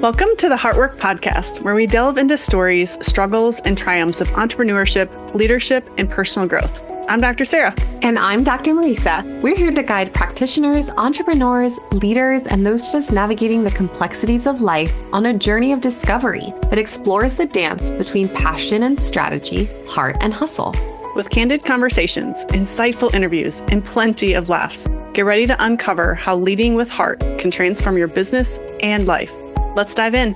Welcome to the Heartwork Podcast, where we delve into stories, struggles, and triumphs of entrepreneurship, leadership, and personal growth. I'm Dr. Sara. And I'm Dr. Marisa. We're here to guide practitioners, entrepreneurs, leaders, and those just navigating the complexities of life on a journey of discovery that explores the dance between passion and strategy, heart and hustle. With candid conversations, insightful interviews, and plenty of laughs, get ready to uncover how leading with heart can transform your business and life. Let's dive in.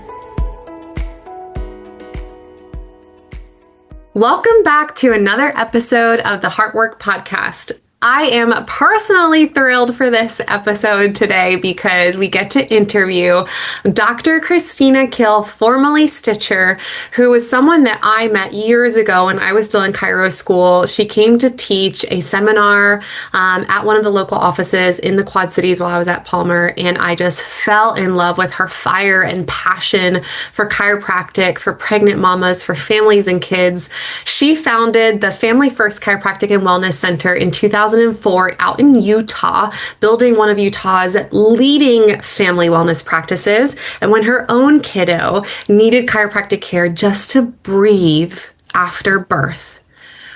Welcome back to another episode of the Heartwork Podcast. I am personally thrilled for this episode today because we get to interview Dr. Kristina Kill, formerly Stitcher, who was someone that I met years ago when I was still in chiro school. She came to teach a seminar at one of the local offices in the Quad Cities while I was at Palmer, and I just fell in love with her fire and passion for chiropractic, for pregnant mamas, for families and kids. She founded the Family First Chiropractic and Wellness Center in 2004 out in Utah, building one of Utah's leading family wellness practices. And when her own kiddo needed chiropractic care just to breathe after birth,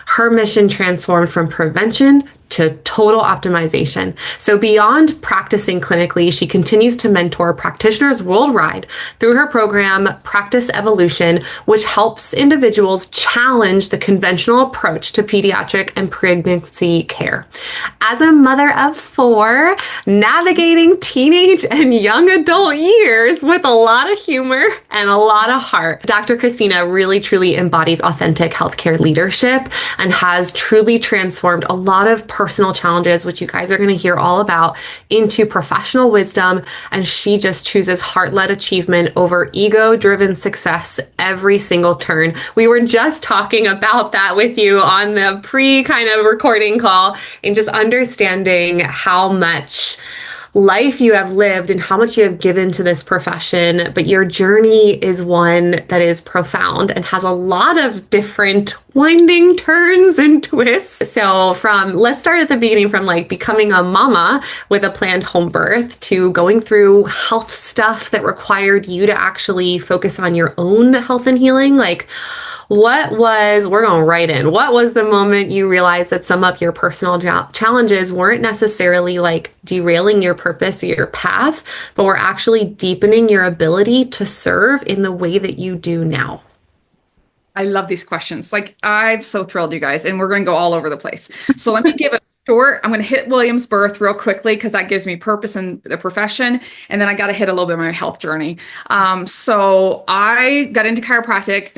her mission transformed from prevention to total optimization. So beyond practicing clinically, she continues to mentor practitioners worldwide through her program, Practice Evolution, which helps individuals challenge the conventional approach to pediatric and pregnancy care. As a mother of 4, navigating teenage and young adult years with a lot of humor and a lot of heart, Dr. Kristina really truly embodies authentic healthcare leadership and has truly transformed a lot of personal challenges, which you guys are going to hear all about, into professional wisdom. And she just chooses heart-led achievement over ego-driven success every single turn. We were just talking about that with you on the kind of recording call, and just understanding how much life you have lived and how much you have given to this profession, but your journey is one that is profound and has a lot of different winding turns and twists. So let's start at the beginning, from like becoming a mama with a planned home birth to going through health stuff that required you to actually focus on your own health and healing. We're going right in. What was the moment you realized that some of your personal challenges weren't necessarily like derailing your purpose or your path, but were actually deepening your ability to serve in the way that you do now? I love these questions. I'm so thrilled, you guys, and we're going to go all over the place. So let me give a short. I'm going to hit William's birth real quickly because that gives me purpose in the profession. And then I got to hit a little bit of my health journey. So I got into chiropractic,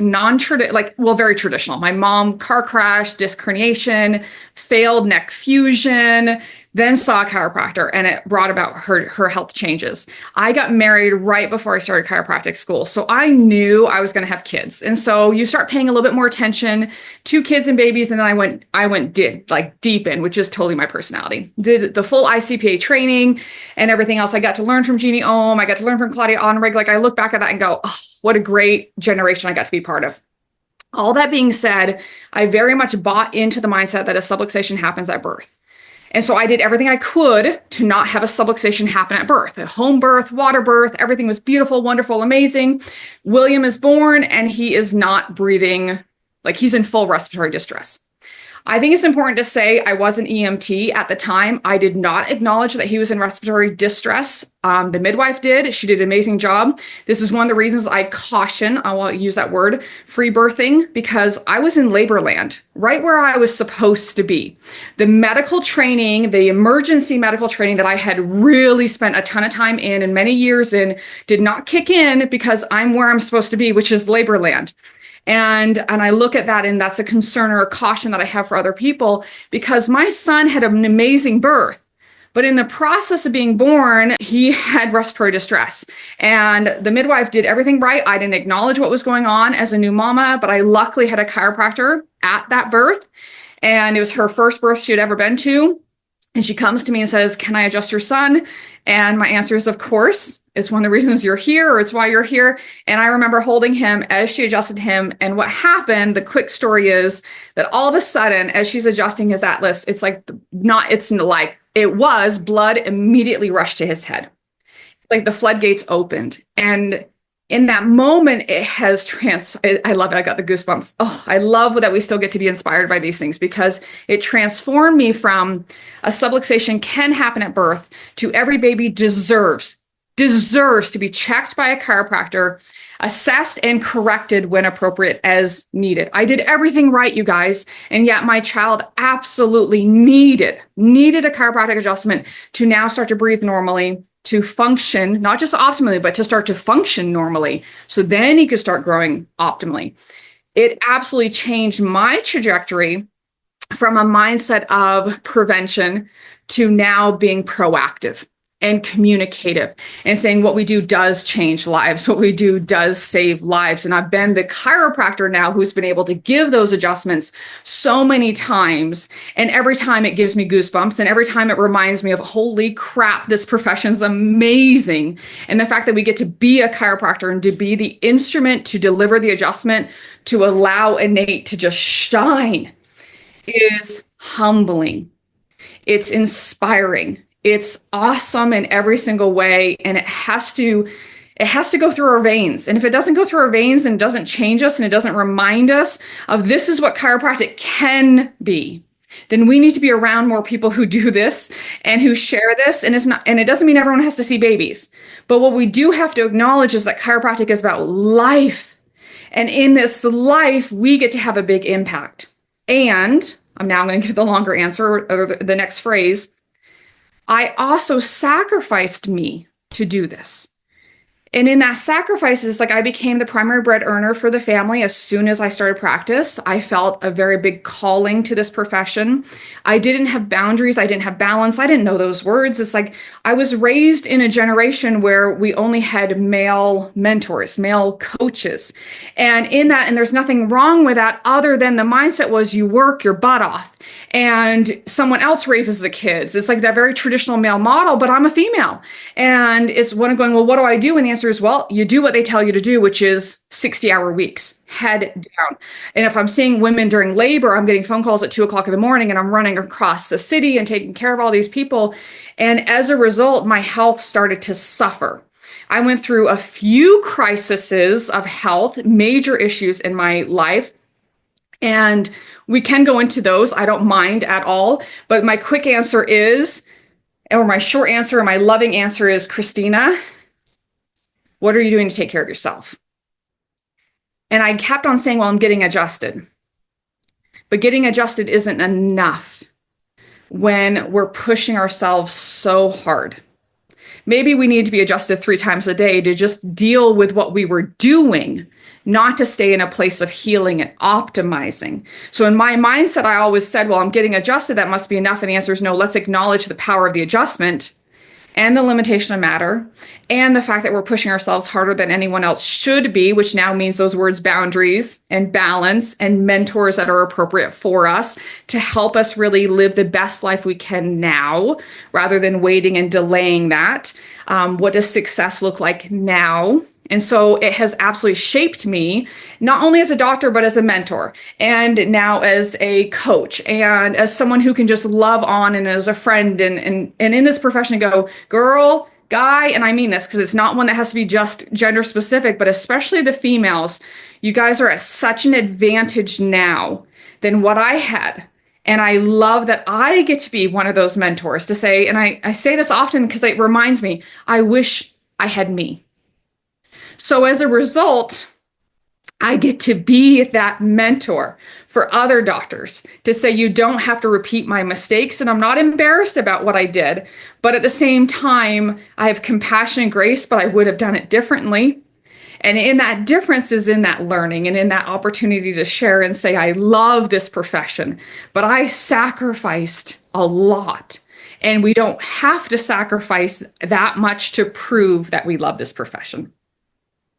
very traditional. My mom, car crash, disc herniation, failed neck fusion, then saw a chiropractor, and it brought about her health changes. I got married right before I started chiropractic school. So I knew I was going to have kids. And so you start paying a little bit more attention to kids and babies. And then I went deep in, which is totally my personality. Did the full ICPA training and everything else. I got to learn from Jeannie Ohm. I got to learn from Claudia Onreg. I look back at that and go, oh, what a great generation I got to be part of. All that being said, I very much bought into the mindset that a subluxation happens at birth. And so I did everything I could to not have a subluxation happen at birth. A home birth, water birth, everything was beautiful, wonderful, amazing. William is born and he is not breathing, he's in full respiratory distress. I think it's important to say I was an EMT at the time. I did not acknowledge that he was in respiratory distress. The midwife did. She did an amazing job. This is one of the reasons I won't use that word, free birthing, because I was in labor land, right where I was supposed to be. The medical training, the emergency medical training that I had really spent a ton of time in and many years in, did not kick in because I'm where I'm supposed to be, which is labor land. And I look at that, and that's a concern or a caution that I have for other people, because my son had an amazing birth, but in the process of being born, he had respiratory distress, and the midwife did everything right. I didn't acknowledge what was going on as a new mama, but I luckily had a chiropractor at that birth, and it was her first birth she had ever been to. And she comes to me and says, "Can I adjust your son?" And my answer is, of course. It's one of the reasons you're here, or it's why you're here. And I remember holding him as she adjusted him. And what happened, the quick story is that all of a sudden, as she's adjusting his atlas, blood immediately rushed to his head. Like the floodgates opened. And in that moment, it has I love it. I got the goosebumps. Oh, I love that we still get to be inspired by these things, because it transformed me from a subluxation can happen at birth to every baby deserves to be checked by a chiropractor, assessed and corrected when appropriate as needed. I did everything right, you guys, and yet my child absolutely needed a chiropractic adjustment to now start to breathe normally, to function, not just optimally, but to start to function normally. So then he could start growing optimally. It absolutely changed my trajectory from a mindset of prevention to now being proactive and communicative and saying what we do does change lives. What we do does save lives. And I've been the chiropractor now who's been able to give those adjustments so many times. And every time it gives me goosebumps. And every time it reminds me of, holy crap, this profession's amazing. And the fact that we get to be a chiropractor and to be the instrument to deliver the adjustment, to allow innate to just shine, is humbling. It's inspiring. It's awesome in every single way. And it has to go through our veins. And if it doesn't go through our veins and doesn't change us and it doesn't remind us of this is what chiropractic can be, then we need to be around more people who do this and who share this. And it doesn't mean everyone has to see babies. But what we do have to acknowledge is that chiropractic is about life. And in this life, we get to have a big impact. And I'm now going to give the longer answer, or the next phrase. I also sacrificed me to do this. And in that sacrifice is like I became the primary bread earner for the family as soon as I started practice. I felt a very big calling to this profession. I didn't have boundaries. I didn't have balance. I didn't know those words. It's like I was raised in a generation where we only had male mentors, male coaches. And in that, and there's nothing wrong with that other than the mindset was you work your butt off and someone else raises the kids. It's like that very traditional male model, but I'm a female. And it's one of going, well, what do I do? And the answer is, well, you do what they tell you to do, which is 60-hour weeks, head down. And if I'm seeing women during labor, I'm getting phone calls at 2:00 in the morning and I'm running across the city and taking care of all these people. And as a result, my health started to suffer. I went through a few crises of health, major issues in my life. And we can go into those. I don't mind at all. But my quick answer is, or my short answer, or my loving answer is, Kristina, what are you doing to take care of yourself? And I kept on saying, well, I'm getting adjusted. But getting adjusted isn't enough when we're pushing ourselves so hard. Maybe we need to be adjusted 3 times a day to just deal with what we were doing, not to stay in a place of healing and optimizing. So in my mindset, I always said, well, I'm getting adjusted. That must be enough. And the answer is no. Let's acknowledge the power of the adjustment and the limitation of matter and the fact that we're pushing ourselves harder than anyone else should be, which now means those words boundaries and balance and mentors that are appropriate for us to help us really live the best life we can now rather than waiting and delaying that. What does success look like now? And so it has absolutely shaped me, not only as a doctor, but as a mentor, and now as a coach, and as someone who can just love on, and as a friend, and in this profession go, girl, guy, and I mean this because it's not one that has to be just gender specific, but especially the females, you guys are at such an advantage now than what I had. And I love that I get to be one of those mentors to say, and I say this often because it reminds me, I wish I had me. So as a result, I get to be that mentor for other doctors to say, you don't have to repeat my mistakes. And I'm not embarrassed about what I did. But at the same time, I have compassion and grace, but I would have done it differently. And in that difference is in that learning and in that opportunity to share and say, I love this profession, but I sacrificed a lot. And we don't have to sacrifice that much to prove that we love this profession.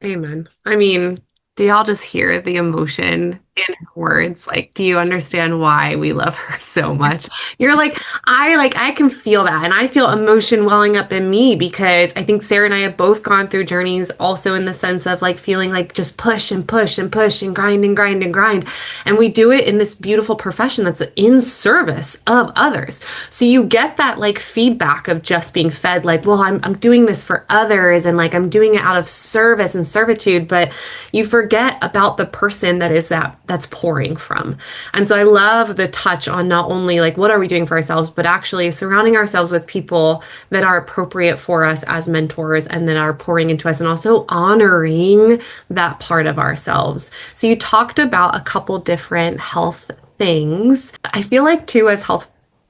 Amen. I mean, do y'all just hear the emotion In her words, like, do you understand why we love her so much? You're like, I can feel that. And I feel emotion welling up in me because I think Sarah and I have both gone through journeys also in the sense of like feeling like just push and push and push and grind and grind and grind. And we do it in this beautiful profession that's in service of others. So you get that like feedback of just being fed, like, well, I'm doing this for others and like I'm doing it out of service and servitude, but you forget about the person that's pouring from. And so I love the touch on not only like what are we doing for ourselves, but actually surrounding ourselves with people that are appropriate for us as mentors and that are pouring into us and also honoring that part of ourselves. So you talked about a couple different health things. I feel like too, as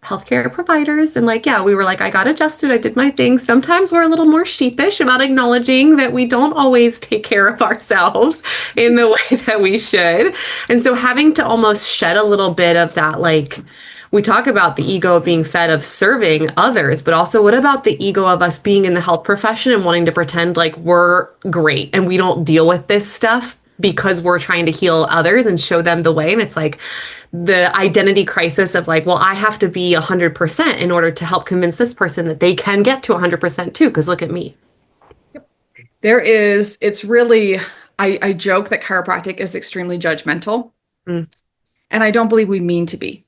healthcare providers, and like, yeah, we were like, I got adjusted, I did my thing. Sometimes we're a little more sheepish about acknowledging that we don't always take care of ourselves in the way that we should. And so having to almost shed a little bit of that, like, we talk about the ego of being fed of serving others, but also what about the ego of us being in the health profession and wanting to pretend like we're great and we don't deal with this stuff because we're trying to heal others and show them the way. And it's like the identity crisis of like, well, I have to be 100% in order to help convince this person that they can get to 100% too, because look at me. It's really, I joke that chiropractic is extremely judgmental. And I don't believe we mean to be.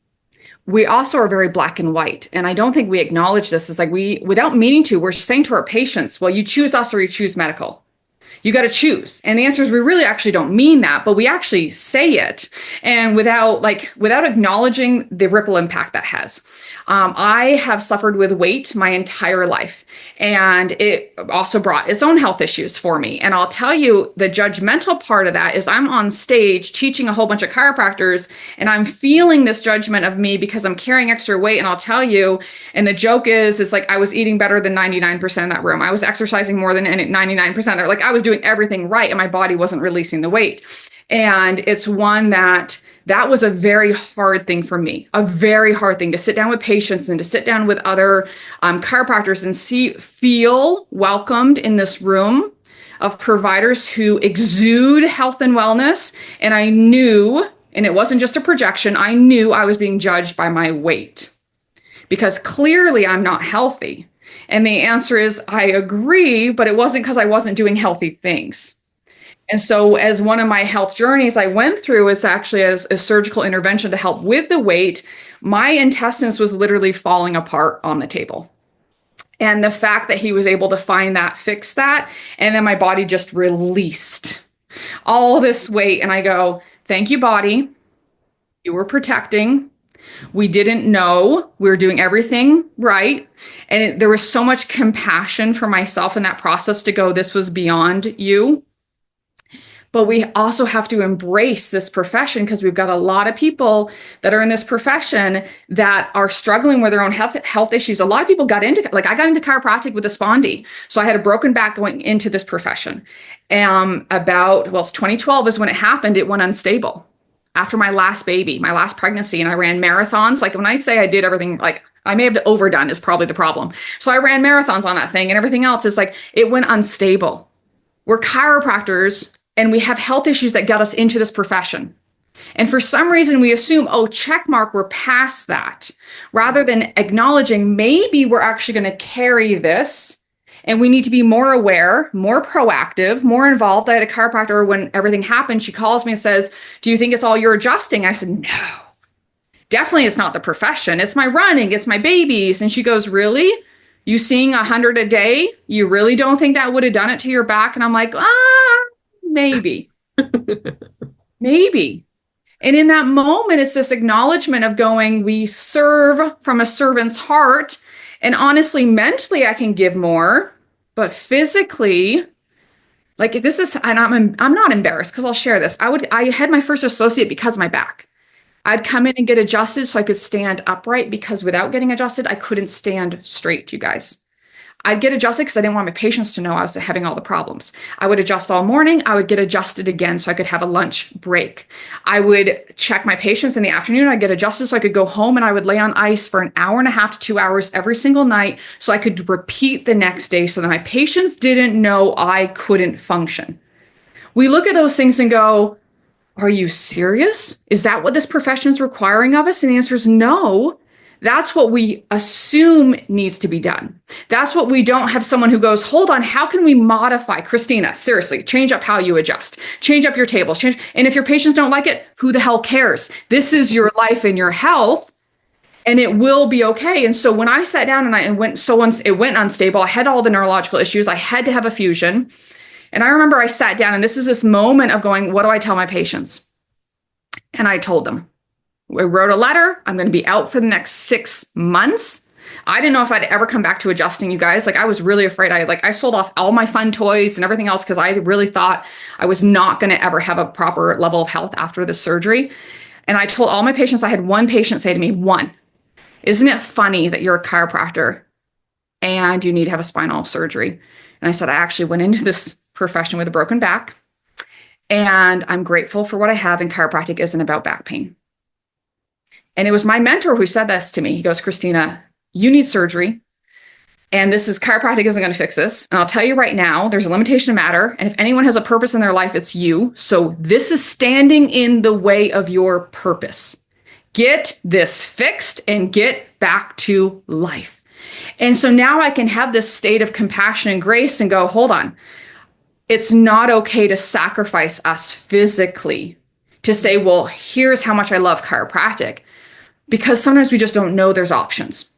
We also are very black and white. And I don't think we acknowledge this. It's like without meaning to, we're saying to our patients, well, you choose us or you choose medical. You got to choose. And the answer is we really actually don't mean that, but we actually say it. And without acknowledging the ripple impact that has. I have suffered with weight my entire life. And it also brought its own health issues for me. And I'll tell you, the judgmental part of that is I'm on stage teaching a whole bunch of chiropractors and I'm feeling this judgment of me because I'm carrying extra weight. And I'll tell you, and the joke is, it's like I was eating better than 99% in that room. I was exercising more than 99% there. Like I was doing everything right and my body wasn't releasing the weight. And it's one that was a very hard thing for me, a very hard thing to sit down with patients and to sit down with other chiropractors and feel welcomed in this room of providers who exude health and wellness. And I knew, and it wasn't just a projection, I knew I was being judged by my weight because clearly I'm not healthy. And the answer is, I agree, but it wasn't because I wasn't doing healthy things. And so as one of my health journeys I went through is actually as a surgical intervention to help with the weight, my intestines was literally falling apart on the table. And the fact that he was able to find that, fix that, and then my body just released all this weight. And I go, thank you, body. You were protecting. We didn't know we were doing everything right. And there was so much compassion for myself in that process to go, this was beyond you. But we also have to embrace this profession because we've got a lot of people that are in this profession that are struggling with their own health issues. A lot of people got into, like I got into chiropractic with a spondy. So I had a broken back going into this profession. It's 2012 is when it happened. It went unstable after my last baby, my last pregnancy. And I ran marathons. Like when I say I did everything, like I may have overdone is probably the problem. So I ran marathons on that thing and everything else is like, it went unstable. We're chiropractors. And we have health issues that got us into this profession. And for some reason, we assume, oh, check mark, we're past that. Rather than acknowledging maybe we're actually going to carry this and we need to be more aware, more proactive, more involved. I had a chiropractor when everything happened. She calls me and says, do you think it's all you're adjusting? I said, no, definitely it's not the profession. It's my running. It's my babies. And she goes, really? You seeing 100 a day? You really don't think that would have done it to your back? And I'm like, maybe. Maybe. And in that moment, it's this acknowledgement of going, we serve from a servant's heart. And honestly, mentally, I can give more, but physically, like this is, and I'm not embarrassed because I'll share this. I had my first associate because of my back. I'd come in and get adjusted so I could stand upright because without getting adjusted, I couldn't stand straight, you guys. I'd get adjusted because I didn't want my patients to know I was having all the problems. I would adjust all morning. I would get adjusted again so I could have a lunch break. I would check my patients in the afternoon. I'd get adjusted so I could go home and I would lay on ice for an hour and a half to 2 hours every single night so I could repeat the next day so that my patients didn't know I couldn't function. We look at those things and go, Are you serious? Is that what this profession is requiring of us? And the answer is no. That's what we assume needs to be done. That's what we don't have someone who goes, hold on, how can we modify? Kristina, seriously, change up how you adjust, change up your tables, change. And if your patients don't like it, who the hell cares? This is your life and your health, and it will be okay. And so when I sat down and it went unstable, I had all the neurological issues. I had to have a fusion. And I remember I sat down, and this is this moment of going, what do I tell my patients? And I told them, I wrote a letter. I'm going to be out for the next 6 months. I didn't know if I'd ever come back to adjusting, you guys. Like, I was really afraid. I sold off all my fun toys and everything else because I really thought I was not going to ever have a proper level of health after the surgery. And I told all my patients, I had one patient say to me, isn't it funny that you're a chiropractor and you need to have a spinal surgery? And I said, I actually went into this profession with a broken back, and I'm grateful for what I have, and chiropractic isn't about back pain. And it was my mentor who said this to me. He goes, Kristina, you need surgery, and chiropractic isn't going to fix this. And I'll tell you right now, there's a limitation of matter. And if anyone has a purpose in their life, it's you. So this is standing in the way of your purpose. Get this fixed and get back to life. And so now I can have this state of compassion and grace and go, hold on. It's not okay to sacrifice us physically to say, well, here's how much I love chiropractic, because sometimes we just don't know there's options,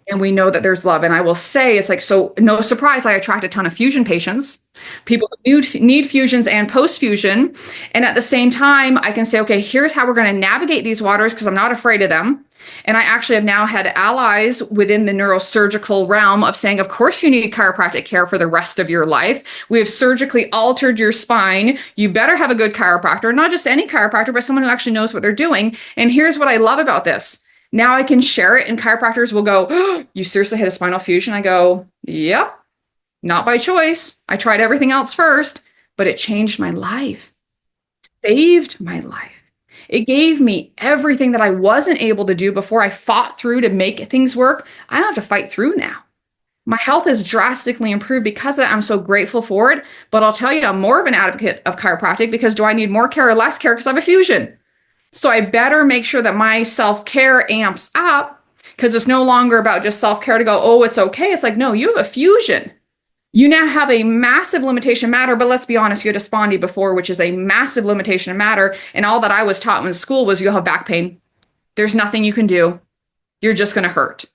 and we know that there's love. And I will say, it's like, so no surprise, I attract a ton of fusion patients, people who need fusions and post-fusion. And at the same time, I can say, okay, here's how we're going to navigate these waters, because I'm not afraid of them. And I actually have now had allies within the neurosurgical realm of saying, of course, you need chiropractic care for the rest of your life. We have surgically altered your spine. You better have a good chiropractor, not just any chiropractor, but someone who actually knows what they're doing. And here's what I love about this. Now I can share it, and chiropractors will go, oh, you seriously had a spinal fusion? I go, yep, not by choice. I tried everything else first, but it changed my life, saved my life. It gave me everything that I wasn't able to do before. I fought through to make things work. I don't have to fight through now. My health has drastically improved because of that. I'm so grateful for it. But I'll tell you, I'm more of an advocate of chiropractic, because do I need more care or less care? Because I have a fusion. So I better make sure that my self-care amps up, because it's no longer about just self-care to go, oh, it's okay. It's like, no, you have a fusion. You now have a massive limitation of matter, but let's be honest, you had a spondy before, which is a massive limitation of matter. And all that I was taught in school was you'll have back pain. There's nothing you can do. You're just going to hurt.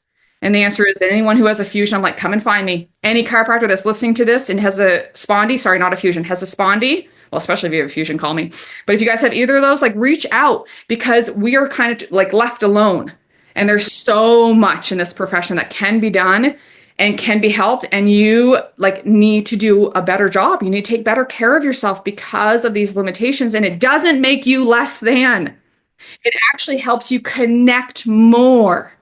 And the answer is, anyone who has a fusion, I'm like, come and find me. Any chiropractor that's listening to this and has a spondy, sorry, not a fusion, has a spondy, well, especially if you have a fusion, call me. But if you guys have either of those, like, reach out, because we are kind of like left alone. And there's so much in this profession that can be done and can be helped. And you need to do a better job. You need to take better care of yourself because of these limitations. And it doesn't make you less than. It actually helps you connect more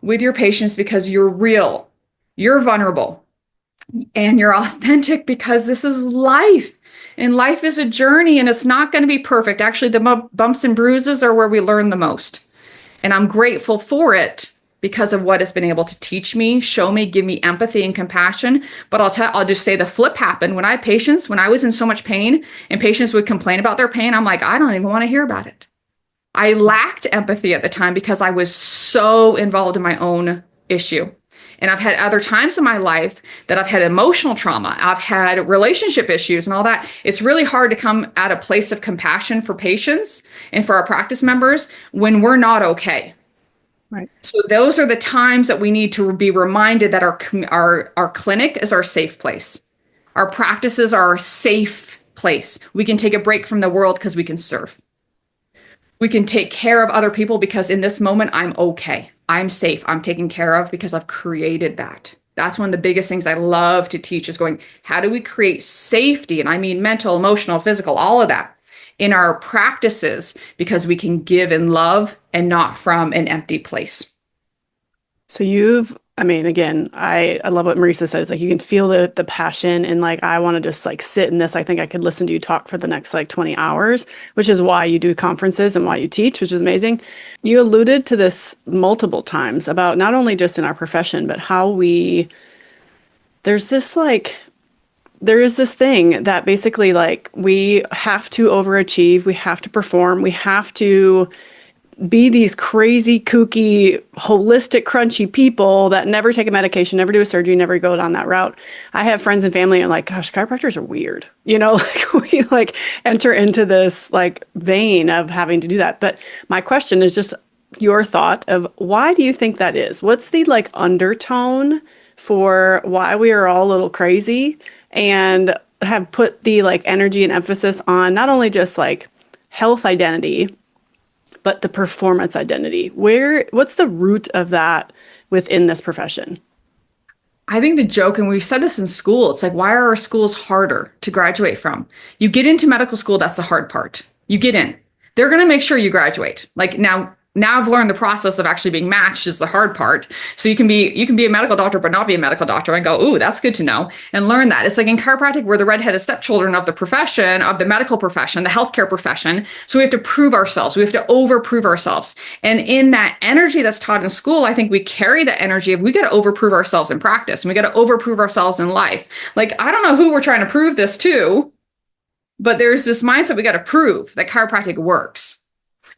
with your patients, because you're real, you're vulnerable, and you're authentic, because this is life. And life is a journey, and it's not going to be perfect. Actually, the bumps and bruises are where we learn the most. And I'm grateful for it because of what it's been able to teach me, show me, give me empathy and compassion. But I'll just say the flip happened. When I had patients, when I was in so much pain and patients would complain about their pain, I'm like, I don't even want to hear about it. I lacked empathy at the time because I was so involved in my own issue. And I've had other times in my life that I've had emotional trauma. I've had relationship issues and all that. It's really hard to come at a place of compassion for patients and for our practice members when we're not okay. Right. So those are the times that we need to be reminded that our clinic is our safe place. Our practices are our safe place. We can take a break from the world because we can serve. We can take care of other people because in this moment, I'm okay. I'm safe. I'm taken care of because I've created that. That's one of the biggest things I love to teach is going, how do we create safety? And I mean mental, emotional, physical, all of that in our practices, because we can give in love and not from an empty place. So again, I love what Marisa says. Like, you can feel the passion, and like, I want to just like sit in this. I think I could listen to you talk for the next 20 hours, which is why you do conferences and why you teach, which is amazing. You alluded to this multiple times about not only just in our profession, but how there's this there is this thing that basically like we have to overachieve, we have to perform, we have to be these crazy, kooky, holistic, crunchy people that never take a medication, never do a surgery, never go down that route. I have friends and family and like, gosh, chiropractors are weird. You know, like we like enter into this like vein of having to do that. But my question is just your thought of why do you think that is? What's the like undertone for why we are all a little crazy and have put the like energy and emphasis on not only just like health identity, but the performance identity? What's the root of that within this profession? I think the joke, and we said this in school, it's like, why are our schools harder to graduate from? You get into medical school, that's the hard part. You get in. They're going to make sure you graduate. Like now I've learned the process of actually being matched is the hard part. So you can be a medical doctor, but not be a medical doctor and go, ooh, that's good to know, and learn that. It's like in chiropractic, we're the redheaded stepchildren of the profession, of the medical profession, the healthcare profession. So we have to prove ourselves. We have to overprove ourselves. And in that energy that's taught in school, I think we carry the energy of we got to overprove ourselves in practice and we got to overprove ourselves in life. Like, I don't know who we're trying to prove this to, but there's this mindset we got to prove that chiropractic works.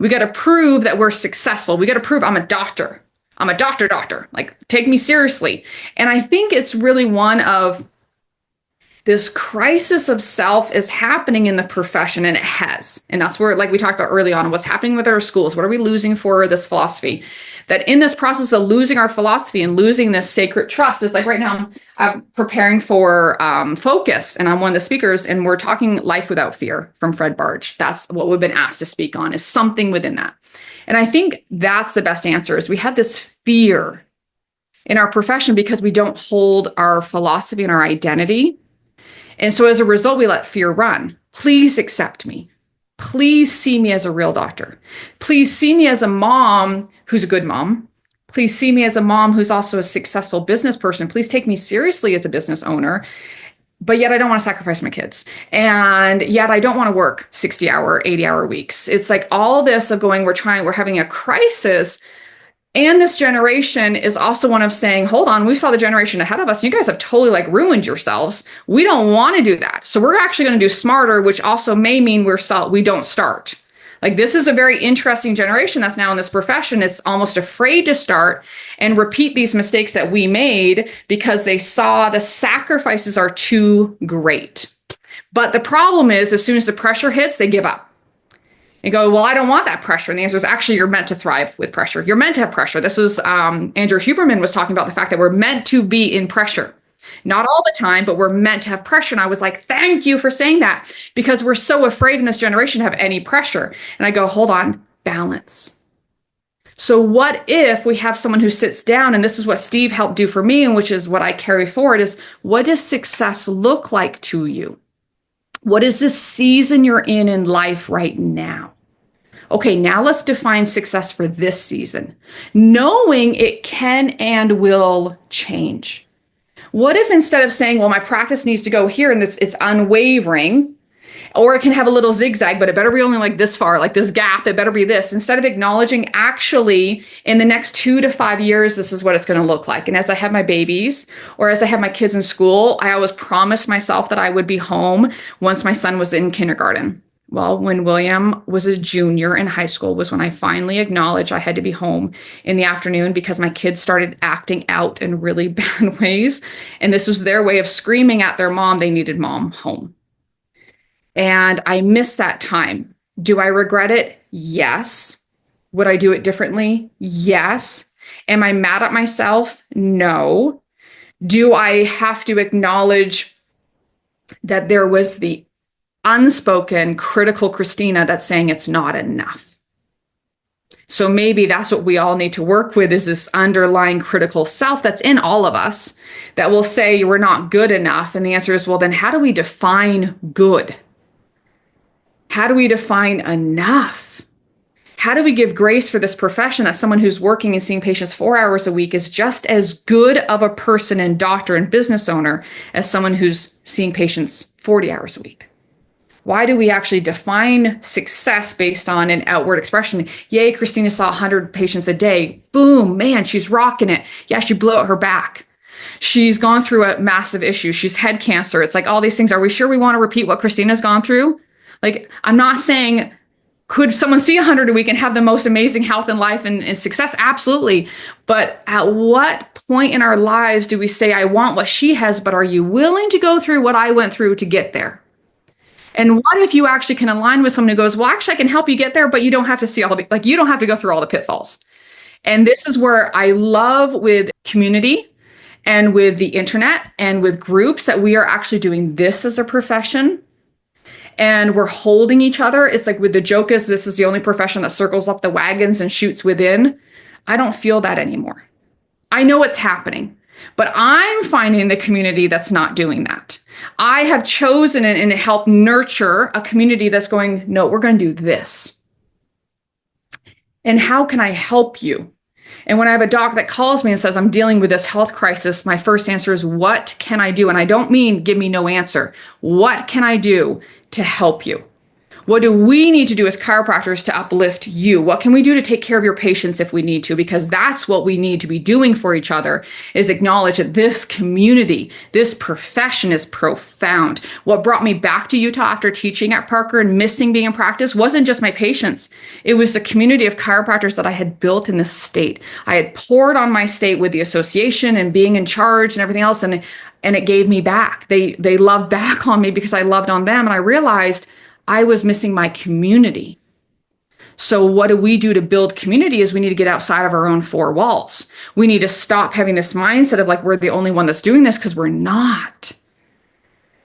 We got to prove that we're successful. We got to prove I'm a doctor. I'm a doctor. Like, take me seriously. And I think it's really one of this crisis of self is happening in the profession, and it has. And that's where, like we talked about early on, what's happening with our schools. What are we losing for this philosophy? That in this process of losing our philosophy and losing this sacred trust, it's like right now I'm preparing for Focus, and I'm one of the speakers, and we're talking Life Without Fear from Fred Barge. That's what we've been asked to speak on, is something within that. And I think that's the best answer, is we have this fear in our profession because we don't hold our philosophy and our identity. And so as a result, we let fear run. Please accept me. Please see me as a real doctor. Please see me as a mom who's a good mom. Please see me as a mom who's also a successful business person. Please take me seriously as a business owner. But yet I don't want to sacrifice my kids. And yet I don't want to work 60-hour, 80-hour weeks. It's like all this of going, we're having a crisis. And this generation is also one of saying, hold on, we saw the generation ahead of us. You guys have totally like ruined yourselves. We don't want to do that. So we're actually going to do smarter, which also may mean we don't start. Like, this is a very interesting generation that's now in this profession. It's almost afraid to start and repeat these mistakes that we made because they saw the sacrifices are too great. But the problem is, as soon as the pressure hits, they give up. And go, well, I don't want that pressure. And the answer is actually, you're meant to thrive with pressure. You're meant to have pressure. This is Andrew Huberman was talking about the fact that we're meant to be in pressure. Not all the time, but we're meant to have pressure. And I was like, thank you for saying that, because we're so afraid in this generation to have any pressure. And I go, hold on, balance. So what if we have someone who sits down, and this is what Steve helped do for me, and which is what I carry forward, is what does success look like to you? What is the season you're in life right now? Okay, now let's define success for this season, knowing it can and will change. What if instead of saying, well, my practice needs to go here and it's unwavering, or it can have a little zigzag, but it better be only like this far, like this gap, it better be this, instead of acknowledging actually in the next 2 to 5 years, this is what it's going to look like. And as I have my babies or as I have my kids in school, I always promised myself that I would be home once my son was in kindergarten. Well, when William was a junior in high school was when I finally acknowledged I had to be home in the afternoon because my kids started acting out in really bad ways. And this was their way of screaming at their mom they needed mom home. And I missed that time. Do I regret it? Yes. Would I do it differently? Yes. Am I mad at myself? No. Do I have to acknowledge that there was the unspoken critical Kristina that's saying it's not enough? So maybe that's what we all need to work with, is this underlying critical self that's in all of us that will say we're not good enough. And the answer is, well, then how do we define good? How do we define enough? How do we give grace for this profession that someone who's working and seeing patients 4 hours a week is just as good of a person and doctor and business owner as someone who's seeing patients 40 hours a week? Why do we actually define success based on an outward expression? Yay, Kristina saw 100 patients a day. Boom, man, she's rocking it. Yeah, she blew out her back. She's gone through a massive issue. She's had cancer. It's like all these things. Are we sure we want to repeat what Kristina's gone through? Like, I'm not saying, could someone see 100 a week and have the most amazing health and life and success? Absolutely. But at what point in our lives do we say, I want what she has, but are you willing to go through what I went through to get there? And what if you actually can align with someone who goes, well, actually, I can help you get there, but you don't have to see all the, like, you don't have to go through all the pitfalls. And this is where I love with community and with the internet and with groups that we are actually doing this as a profession. And we're holding each other. It's like with the joke is this is the only profession that circles up the wagons and shoots within. I don't feel that anymore. I know it's happening, but I'm finding the community that's not doing that. I have chosen and helped nurture a community that's going, no, we're going to do this. And how can I help you? And when I have a doc that calls me and says, I'm dealing with this health crisis, my first answer is, what can I do? And I don't mean give me no answer. What can I do to help you? What do we need to do as chiropractors to uplift you? What can we do to take care of your patients if we need to? Because that's what we need to be doing for each other, is acknowledge that this community, this profession is profound. What brought me back to Utah after teaching at Parker and missing being in practice wasn't just my patients. It was the community of chiropractors that I had built in this state. I had poured on my state with the association and being in charge and everything else. And it gave me back. They loved back on me because I loved on them. And I realized I was missing my community. So what do we do to build community is we need to get outside of our own four walls. We need to stop having this mindset of like, we're the only one that's doing this, because we're not.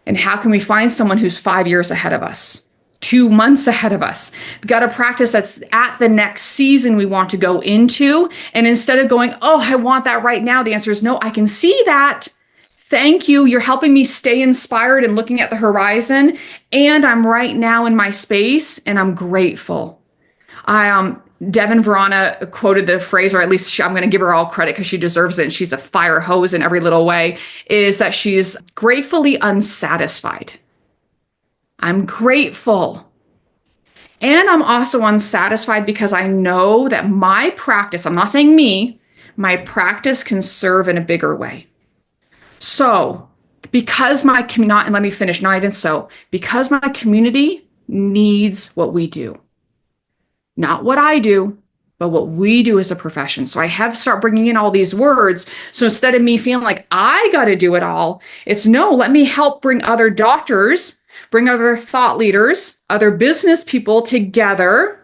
And how can we find someone who's 5 years ahead of us, 2 months ahead of us, got a practice that's at the next season we want to go into? And instead of going, oh, I want that right now, the answer is no, I can see that. Thank you. You're helping me stay inspired and looking at the horizon. And I'm right now in my space and I'm grateful. Devin Verana quoted the phrase, or at least I'm going to give her all credit because she deserves it. And she's a fire hose in every little way, is that she's gratefully unsatisfied. I'm grateful. And I'm also unsatisfied because I know that my practice, I'm not saying me, my practice can serve in a bigger way. So because my community, and let me finish, not even so, because my community needs what we do, not what I do, but what we do as a profession. So I have to start bringing in all these words. So instead of me feeling like I got to do it all, it's no, let me help bring other doctors, bring other thought leaders, other business people together,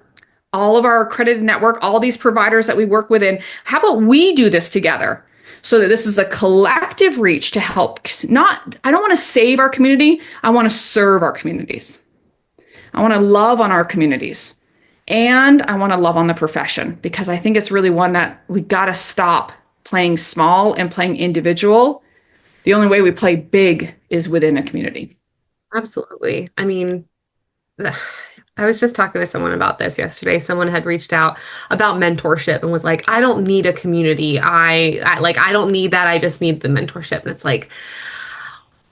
all of our accredited network, all these providers that we work within. How about we do this together? So that this is a collective reach to help. I don't want to save our community. I want to serve our communities. I want to love on our communities. And I want to love on the profession, because I think it's really one that we got to stop playing small and playing individual. The only way we play big is within a community. Absolutely. I mean, I was just talking with someone about this yesterday. Someone had reached out about mentorship and was like, I don't need a community. I don't need that. I just need the mentorship. And it's like,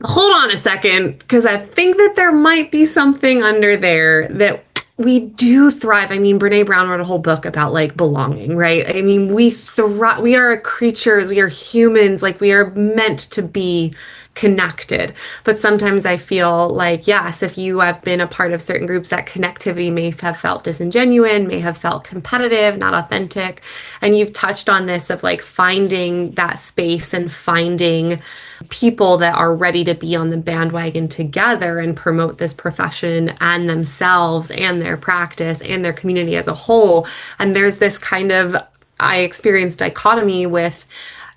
hold on a second, because I think that there might be something under there that we do thrive. I mean, Brene Brown wrote a whole book about like belonging, right? I mean, we thrive. We are creatures. We are humans. Like, we are meant to be connected. But sometimes I feel like, yes, if you have been a part of certain groups, that connectivity may have felt disingenuous, may have felt competitive, not authentic. And you've touched on this of like finding that space and finding people that are ready to be on the bandwagon together and promote this profession and themselves and their practice and their community as a whole. And there's this kind of, I experienced dichotomy with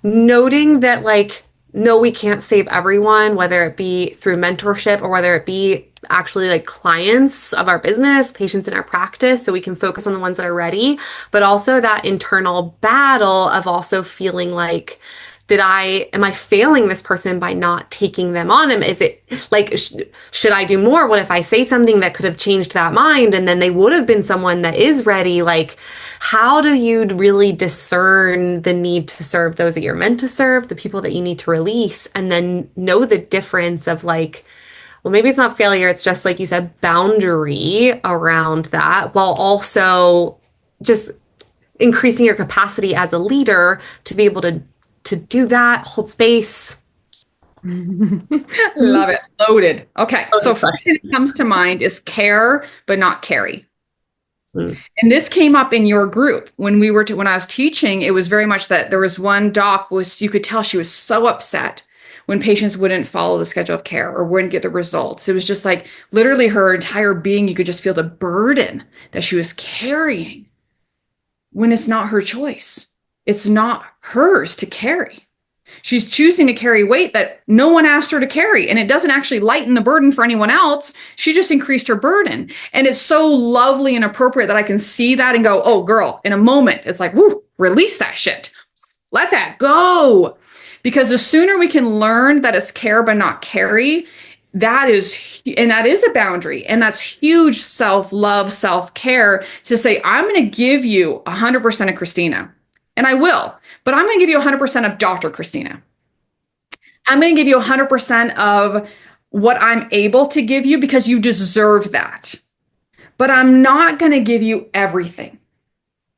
noting that like, no, we can't save everyone, whether it be through mentorship or whether it be actually like clients of our business, patients in our practice, so we can focus on the ones that are ready, but also that internal battle of also feeling like, am I failing this person by not taking them on? Is it like, should I do more? What if I say something that could have changed that mind and then they would have been someone that is ready? Like, how do you really discern the need to serve those that you're meant to serve, the people that you need to release, and then know the difference of like, well, maybe it's not failure. It's just like you said, boundary around that, while also just increasing your capacity as a leader to be able to to do that, hold space? Love it. Loaded. Okay. So first thing that comes to mind is care, but not carry. Mm. And this came up in your group when when I was teaching. It was very much that there was one doc you could tell she was so upset when patients wouldn't follow the schedule of care or wouldn't get the results. It was just like literally her entire being. You could just feel the burden that she was carrying when it's not her choice. It's not hers to carry. She's choosing to carry weight that no one asked her to carry. And it doesn't actually lighten the burden for anyone else. She just increased her burden. And it's so lovely and appropriate that I can see that and go, oh, girl, in a moment, it's like, whoo, release that shit. Let that go. Because the sooner we can learn that it's care but not carry, that is a boundary. And that's huge self-love, self-care to say, I'm going to give you 100% of Kristina. And I will, but I'm going to give you 100% of Dr. Kristina. I'm going to give you 100% of what I'm able to give you because you deserve that. But I'm not going to give you everything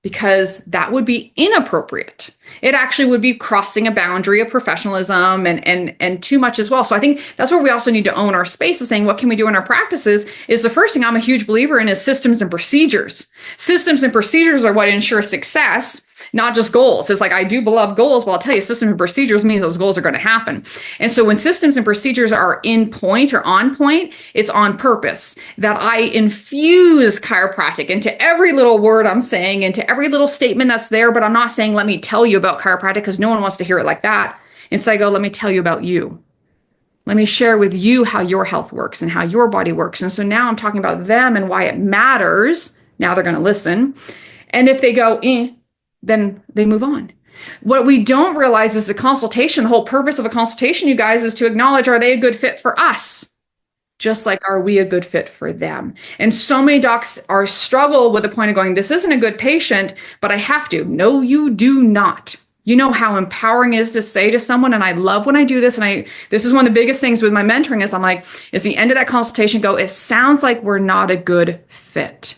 because that would be inappropriate. It actually would be crossing a boundary of professionalism and too much as well. So I think that's where we also need to own our space of saying, what can we do in our practices is the first thing I'm a huge believer in is systems and procedures. Systems and procedures are what ensure success, not just goals. It's like, I do love goals, but I'll tell you, systems and procedures means those goals are going to happen. And so when systems and procedures are in point or on point, it's on purpose that I infuse chiropractic into every little word I'm saying, into every little statement that's there. But I'm not saying, let me tell you about chiropractic, because no one wants to hear it like that. Instead, I go, let me tell you about you. Let me share with you how your health works and how your body works. And so now I'm talking about them and why it matters. Now they're going to listen. And if they go, then they move on. What we don't realize is the consultation, the whole purpose of a consultation, you guys, is to acknowledge, are they a good fit for us? Just like, are we a good fit for them? And so many docs struggle with the point of going, this isn't a good patient, but I have to. No, you do not. You know how empowering it is to say to someone, and I love when I do this, and this is one of the biggest things with my mentoring is I'm like, is the end of that consultation go, it sounds like we're not a good fit.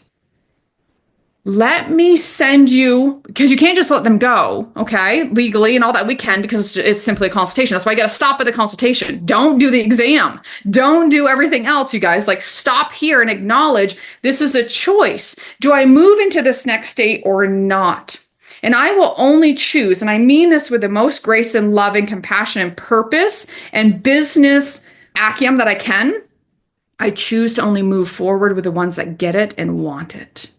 Let me send you, because you can't just let them go, okay, legally and all that we can, because it's simply a consultation. That's why you got to stop at the consultation. Don't do the exam. Don't do everything else, you guys. Like, stop here and acknowledge this is a choice. Do I move into this next state or not? And I will only choose, and I mean this with the most grace and love and compassion and purpose and business acumen that I can. I choose to only move forward with the ones that get it and want it.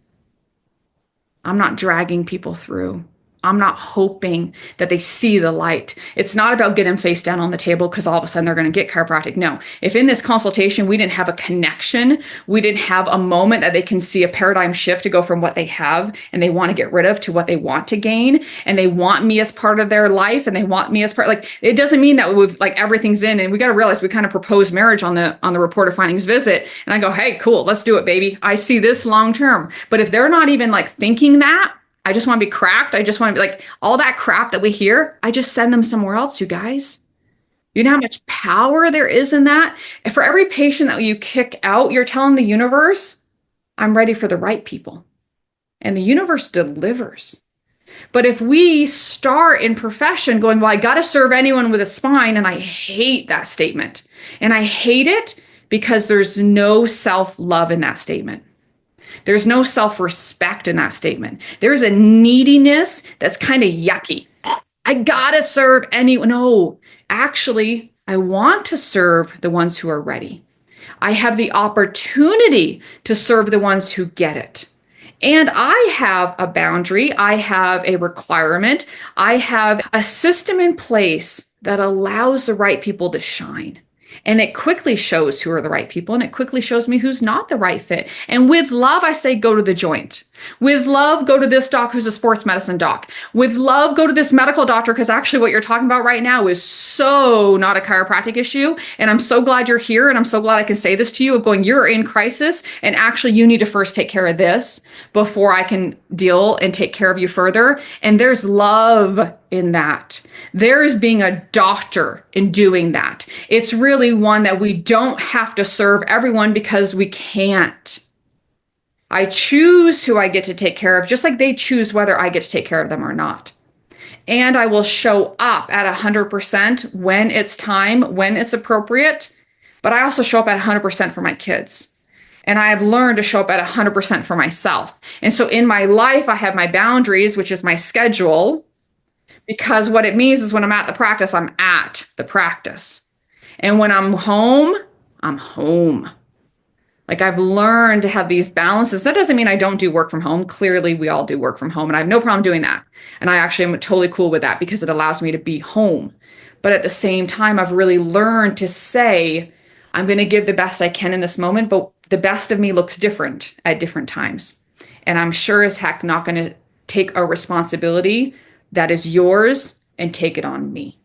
I'm not dragging people through. I'm not hoping that they see the light. It's not about getting face down on the table because all of a sudden they're going to get chiropractic. No, if in this consultation we didn't have a connection, we didn't have a moment that they can see a paradigm shift to go from what they have and they want to get rid of to what they want to gain, and they want me as part of their life, and they want me as part, like, it doesn't mean that we've like everything's in. And we got to realize we kind of proposed marriage on the reporter findings visit, and I go, hey, cool, let's do it, baby. I see this long term. But if they're not even like thinking that, I just want to be cracked. I just want to be like all that crap that we hear. I just send them somewhere else, you guys. You know how much power there is in that? And for every patient that you kick out, you're telling the universe, I'm ready for the right people. And the universe delivers. But if we start in profession going, well, I got to serve anyone with a spine, and I hate that statement. And I hate it because there's no self-love in that statement. There's no self-respect in that statement. There's a neediness that's kind of yucky. I gotta serve anyone. No, actually, I want to serve the ones who are ready. I have the opportunity to serve the ones who get it. And I have a boundary. I have a requirement. I have a system in place that allows the right people to shine. And it quickly shows who are the right people, and it quickly shows me who's not the right fit. And with love, I say, go to the joint. With love, go to this doc who's a sports medicine doc. With love, go to this medical doctor, because actually what you're talking about right now is so not a chiropractic issue. And I'm so glad you're here, and I'm so glad I can say this to you of going, you're in crisis, and actually you need to first take care of this before I can deal and take care of you further. And there's love in that. There's being a doctor in doing that. It's really one that we don't have to serve everyone because we can't. I choose who I get to take care of, just like they choose whether I get to take care of them or not. and I will show up at 100% when it's time, when it's appropriate. But I also show up at 100% for my kids. And I have learned to show up at 100% for myself. And so in my life, I have my boundaries, which is my schedule, because what it means is when I'm at the practice, I'm at the practice. And when I'm home, I'm home. Like I've learned to have these balances. That doesn't mean I don't do work from home. Clearly, we all do work from home, and I have no problem doing that. And I actually am totally cool with that because it allows me to be home. But at the same time, I've really learned to say, I'm going to give the best I can in this moment, but the best of me looks different at different times. And I'm sure as heck not going to take a responsibility that is yours and take it on me.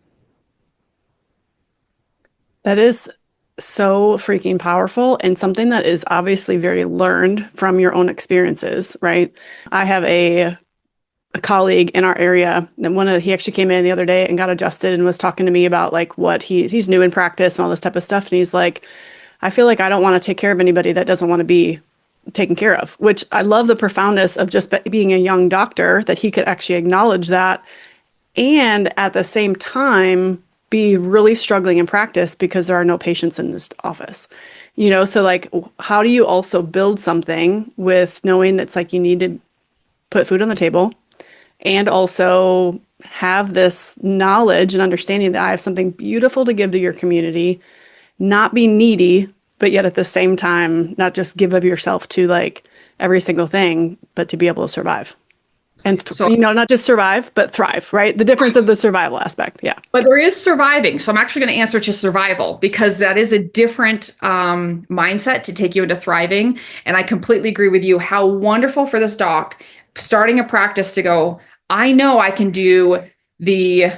That is so freaking powerful, and something that is obviously very learned from your own experiences, right? I have a colleague in our area, and he actually came in the other day and got adjusted and was talking to me about like what he's new in practice and all this type of stuff. And he's like, I feel like I don't want to take care of anybody that doesn't want to be taken care of, which I love the profoundness of just being a young doctor, that he could actually acknowledge that. And at the same time, be really struggling in practice because there are no patients in this office. So like, how do you also build something with knowing that's like you need to put food on the table and also have this knowledge and understanding that I have something beautiful to give to your community, not be needy, but yet at the same time, not just give of yourself to like every single thing, but to be able to survive. And, not just survive, but thrive, right? The difference of the survival aspect. Yeah. But there is surviving. So I'm actually going to answer to survival because that is a different mindset to take you into thriving. And I completely agree with you. How wonderful for this doc starting a practice to go, I know I can do the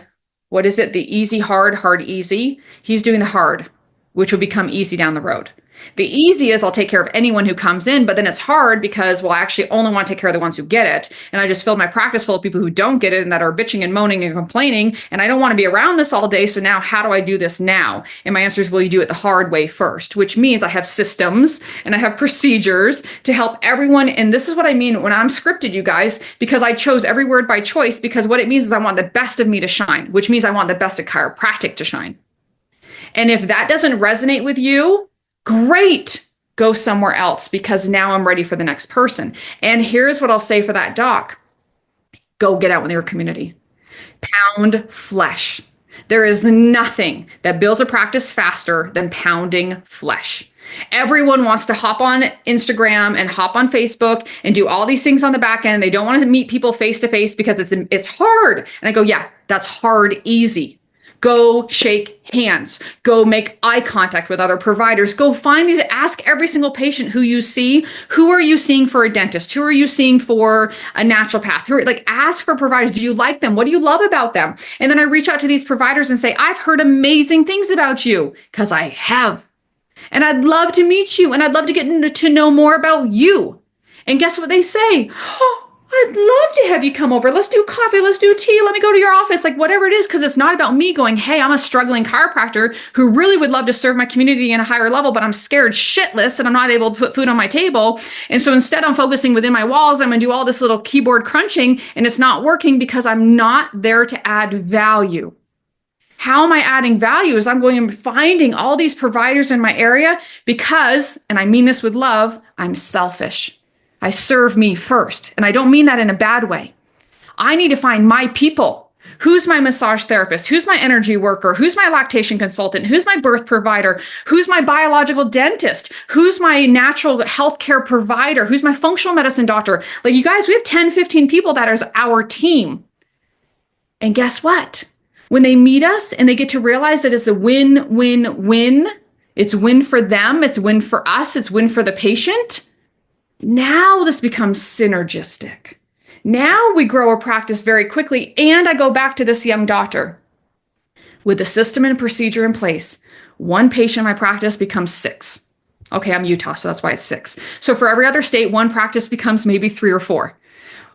easy, hard, hard, easy. He's doing the hard, which will become easy down the road. The easy is I'll take care of anyone who comes in, but then it's hard because, I actually only want to take care of the ones who get it. And I just filled my practice full of people who don't get it and that are bitching and moaning and complaining. And I don't want to be around this all day. So now how do I do this now? And my answer is, well, you do it the hard way first, which means I have systems and I have procedures to help everyone. And this is what I mean when I'm scripted, you guys, because I chose every word by choice, because what it means is I want the best of me to shine, which means I want the best of chiropractic to shine. And if that doesn't resonate with you, great, go somewhere else because now I'm ready for the next person. And here's what I'll say for that doc. Go get out with your community. Pound flesh. There is nothing that builds a practice faster than pounding flesh. Everyone wants to hop on Instagram and hop on Facebook and do all these things on the back end. They don't want to meet people face to face because it's hard. And I go, yeah, that's hard, easy. Go shake hands. Go make eye contact with other providers. Go ask every single patient who you see, who are you seeing for a dentist? Who are you seeing for a naturopath? Ask for providers. Do you like them? What do you love about them? And then I reach out to these providers and say, I've heard amazing things about you, because I have. And I'd love to meet you, and I'd love to get to know more about you. And guess what they say? Oh, I'd love to have you come over. Let's do coffee. Let's do tea. Let me go to your office. Like whatever it is, because it's not about me going, hey, I'm a struggling chiropractor who really would love to serve my community in a higher level, but I'm scared shitless and I'm not able to put food on my table. And so instead I'm focusing within my walls. I'm going to do all this little keyboard crunching, and it's not working because I'm not there to add value. How am I adding value? Is I'm going and finding all these providers in my area because, and I mean this with love, I'm selfish. I serve me first. And I don't mean that in a bad way. I need to find my people. Who's my massage therapist? Who's my energy worker? Who's my lactation consultant? Who's my birth provider? Who's my biological dentist? Who's my natural healthcare provider? Who's my functional medicine doctor? Like you guys, we have 10, 15 people that is our team. And guess what? When they meet us and they get to realize that it's a win, win, win, it's win for them, it's win for us, it's win for the patient. Now this becomes synergistic. Now we grow a practice very quickly. And I go back to this young doctor. With the system and procedure in place, one patient in my practice becomes 6. Okay, I'm Utah, so that's why it's 6. So for every other state, one practice becomes maybe 3 or 4.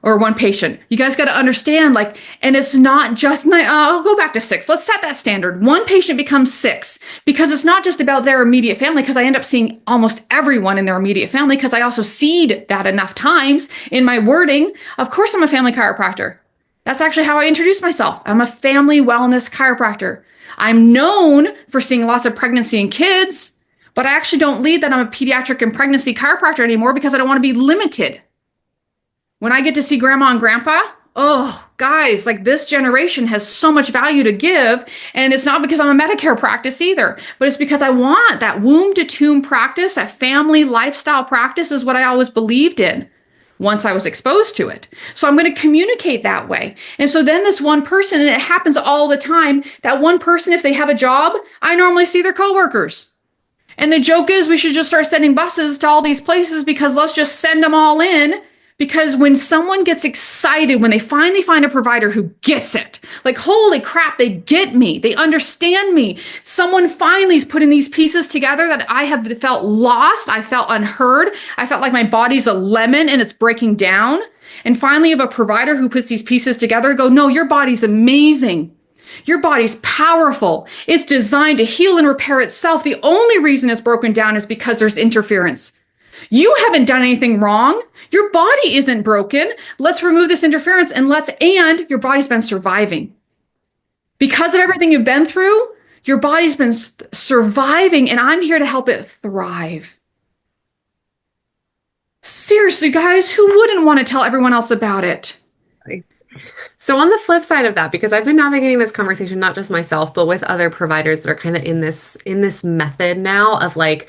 Or one patient. You guys got to understand, and it's not just, I'll go back to 6. Let's set that standard. One patient becomes 6 because it's not just about their immediate family, because I end up seeing almost everyone in their immediate family because I also seed that enough times in my wording. Of course, I'm a family chiropractor. That's actually how I introduce myself. I'm a family wellness chiropractor. I'm known for seeing lots of pregnancy in kids, but I actually don't lead that I'm a pediatric and pregnancy chiropractor anymore because I don't want to be limited. When I get to see grandma and grandpa, oh, guys, like this generation has so much value to give. And it's not because I'm a Medicare practice either, but it's because I want that womb to tomb practice, that family lifestyle practice is what I always believed in once I was exposed to it. So I'm going to communicate that way. And so then this one person, and it happens all the time, that one person, if they have a job, I normally see their coworkers. And the joke is we should just start sending buses to all these places because let's just send them all in. Because when someone gets excited, when they finally find a provider who gets it, like, holy crap, they get me, they understand me. Someone finally is putting these pieces together that I have felt lost. I felt unheard. I felt like my body's a lemon and it's breaking down. And finally, you have a provider who puts these pieces together, go, no, your body's amazing. Your body's powerful. It's designed to heal and repair itself. The only reason it's broken down is because there's interference. You haven't done anything wrong. Your body isn't broken. Let's remove this interference and your body's been surviving. Because of everything you've been through, your body's been surviving, and I'm here to help it thrive. Seriously, guys, who wouldn't want to tell everyone else about it? So on the flip side of that, because I've been navigating this conversation, not just myself, but with other providers that are kind of in this method now of like,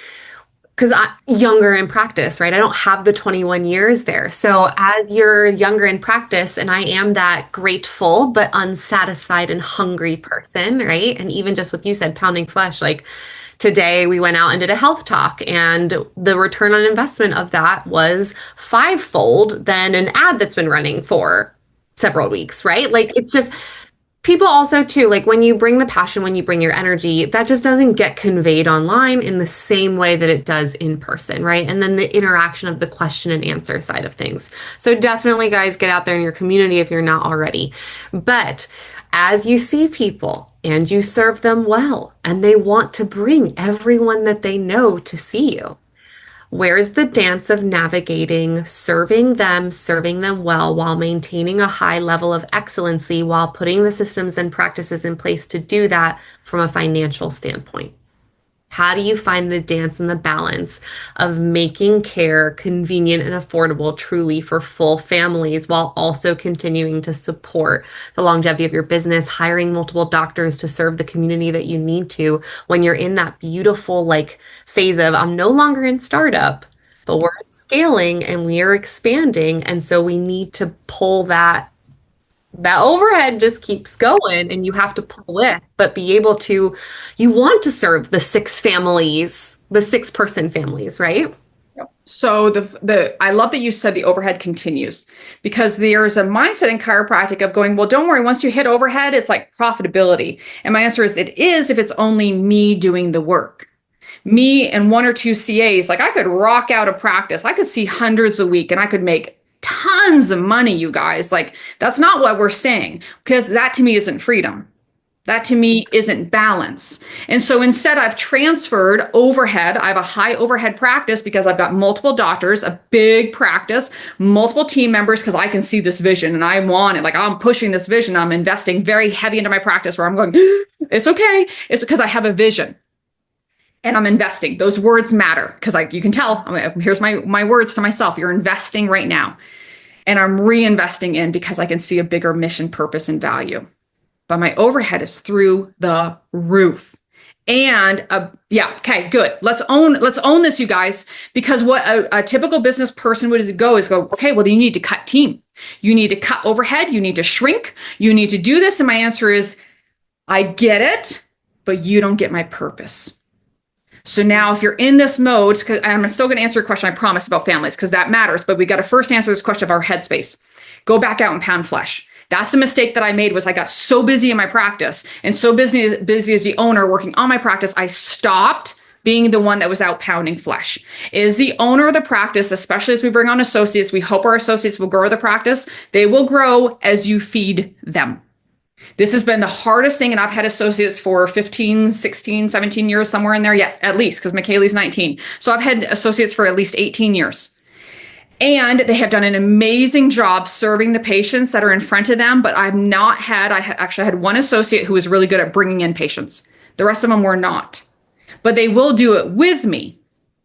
because I'm younger in practice, right? I don't have the 21 years there. So as you're younger in practice, and I am that grateful but unsatisfied and hungry person, right? And even just what you said, pounding flesh, like today we went out and did a health talk, and the return on investment of that was fivefold than an ad that's been running for several weeks, right? Like it's just... People also too, like when you bring the passion, when you bring your energy, that just doesn't get conveyed online in the same way that it does in person, right? And then the interaction of the question and answer side of things. So definitely, guys, get out there in your community if you're not already. But as you see people and you serve them well, and they want to bring everyone that they know to see you, where's the dance of navigating, serving them well while maintaining a high level of excellency while putting the systems and practices in place to do that from a financial standpoint? How do you find the dance and the balance of making care convenient and affordable truly for full families while also continuing to support the longevity of your business, hiring multiple doctors to serve the community that you need to when you're in that beautiful like phase of I'm no longer in startup, but we're scaling and we are expanding. And so we need to pull that overhead just keeps going and you have to pull with, but be able to, you want to serve the 6-person families, right? So I love that you said the overhead continues, because there's a mindset in chiropractic of going, well, don't worry, once you hit overhead, it's like profitability. And my answer is it is if it's only me doing the work. Me and 1 or 2 CAs, like I could rock out a practice. I could see hundreds a week and I could make tons of money, you guys. Like that's not what we're saying, because that to me isn't freedom. That to me isn't balance. And so instead I've transferred overhead. I have a high overhead practice because I've got multiple doctors, a big practice, multiple team members, because I can see this vision and I want it. Like I'm pushing this vision. I'm investing very heavy into my practice where I'm going, it's okay. It's because I have a vision. And I'm investing. Those words matter because you can tell, here's my words to myself. You're investing right now. And I'm reinvesting in because I can see a bigger mission, purpose, and value. But my overhead is through the roof. And okay, good. Let's own this, you guys, because what a typical business person would go, okay, well, you need to cut team. You need to cut overhead. You need to shrink. You need to do this. And my answer is, I get it, but you don't get my purpose. So now if you're in this mode, because I'm still going to answer your question, I promise, about families, because that matters, but we got to first answer this question of our headspace. Go back out and pound flesh. That's the mistake that I made, was I got so busy in my practice and so busy as the owner working on my practice, I stopped being the one that was out pounding flesh. Is the owner of the practice, especially as we bring on associates, we hope our associates will grow the practice. They will grow as you feed them. This has been the hardest thing, and I've had associates for 15, 16, 17 years, somewhere in there. Yes, at least, because McKaylee's 19. So I've had associates for at least 18 years. And they have done an amazing job serving the patients that are in front of them. But actually had one associate who was really good at bringing in patients. The rest of them were not. But they will do it with me.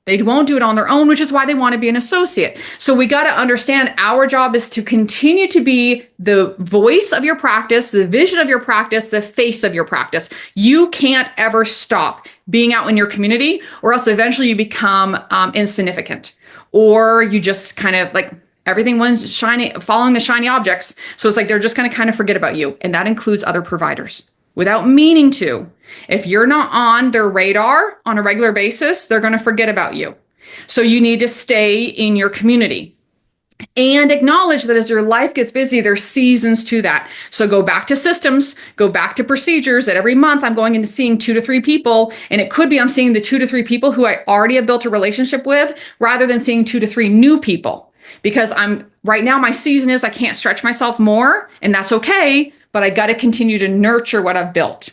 They won't do it on their own, which is why they want to be an associate. So we got to understand our job is to continue to be the voice of your practice, the vision of your practice, the face of your practice. You can't ever stop being out in your community, or else eventually you become insignificant, or you just kind of like everyone's shiny, following the shiny objects. So it's like they're just going to kind of forget about you. And that includes other providers without meaning to. If you're not on their radar on a regular basis, they're going to forget about you. So you need to stay in your community and acknowledge that as your life gets busy, there's seasons to that. So go back to systems, go back to procedures that every month I'm going into seeing 2 to 3 people. And it could be I'm seeing the 2 to 3 people who I already have built a relationship with rather than seeing 2 to 3 new people. Because right now my season is I can't stretch myself more, and that's okay, but I got to continue to nurture what I've built.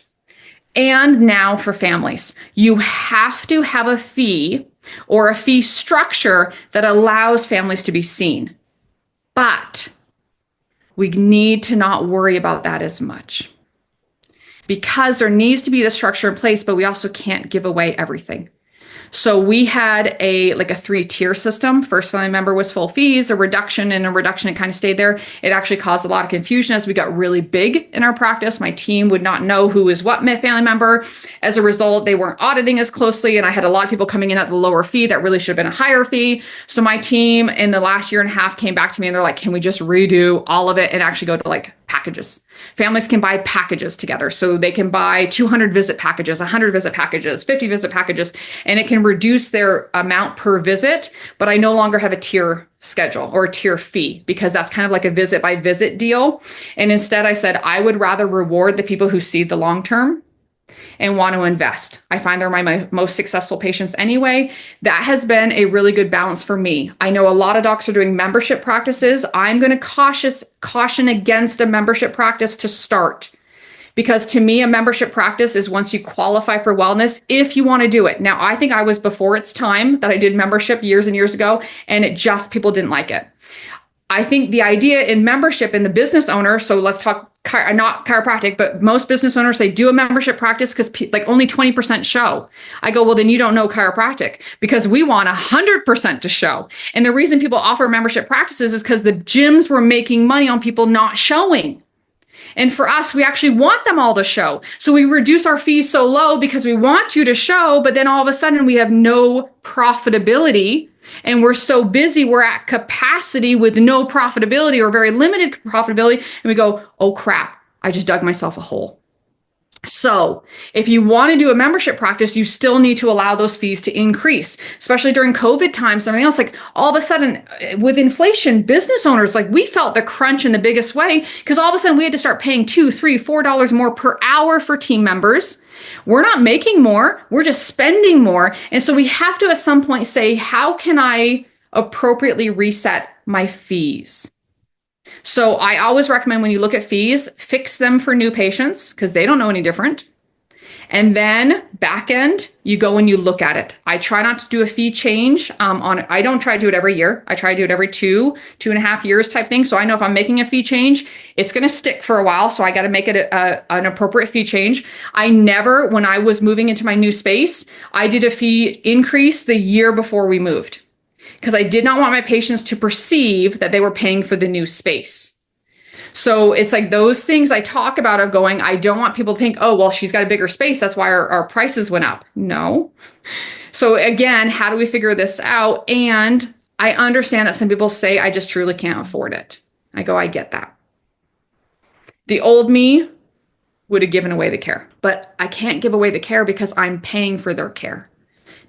And now for families, you have to have a fee or a fee structure that allows families to be seen. But we need to not worry about that as much because there needs to be the structure in place, but we also can't give away everything. So we had a 3-tier system. First family member was full fees, a reduction, it kind of stayed there. It actually caused a lot of confusion as we got really big in our practice. My team would not know who is what family member. As a result, they weren't auditing as closely. And I had a lot of people coming in at the lower fee that really should have been a higher fee. So my team in the last year and a half came back to me and they're like, can we just redo all of it and actually go to packages? Families can buy packages together. So they can buy 200 visit packages, 100 visit packages, 50 visit packages, and it can reduce their amount per visit. But I no longer have a tier schedule or a tier fee because that's kind of like a visit by visit deal. And instead I said, I would rather reward the people who see the long term and want to invest. I find they're my most successful patients anyway. That has been a really good balance for me. I know a lot of docs are doing membership practices. I'm going to caution against a membership practice to start. Because to me, a membership practice is once you qualify for wellness, if you want to do it. Now, I think I was before its time that I did membership years and years ago, and people didn't like it. I think the idea in membership in the business owner, so let's talk not chiropractic, but most business owners, they do a membership practice because only 20% show. I go, well, then you don't know chiropractic because we want 100% to show. And the reason people offer membership practices is because the gyms were making money on people not showing. And for us, we actually want them all to show. So we reduce our fees so low because we want you to show, but then all of a sudden we have no profitability. And we're so busy, we're at capacity with no profitability or very limited profitability. And we go, oh crap, I just dug myself a hole. So if you want to do a membership practice, you still need to allow those fees to increase, especially during COVID times, everything else. All of a sudden with inflation, business owners, we felt the crunch in the biggest way because all of a sudden we had to start paying $2, $3, $4 more per hour for team members. We're not making more, we're just spending more. And so we have to at some point say, how can I appropriately reset my fees? So I always recommend when you look at fees, fix them for new patients because they don't know any different. And then back end, you go and you look at it. I try not to do a fee change I don't try to do it every year. I try to do it every 2.5 years type thing. So I know if I'm making a fee change, it's going to stick for a while. So I got to make it an appropriate fee change. When I was moving into my new space, I did a fee increase the year before we moved because I did not want my patients to perceive that they were paying for the new space. So it's those things I talk about of going, I don't want people to think, oh, well, she's got a bigger space. That's why our prices went up. No. So again, how do we figure this out? And I understand that some people say, I just truly can't afford it. I go, I get that. The old me would have given away the care, but I can't give away the care because I'm paying for their care.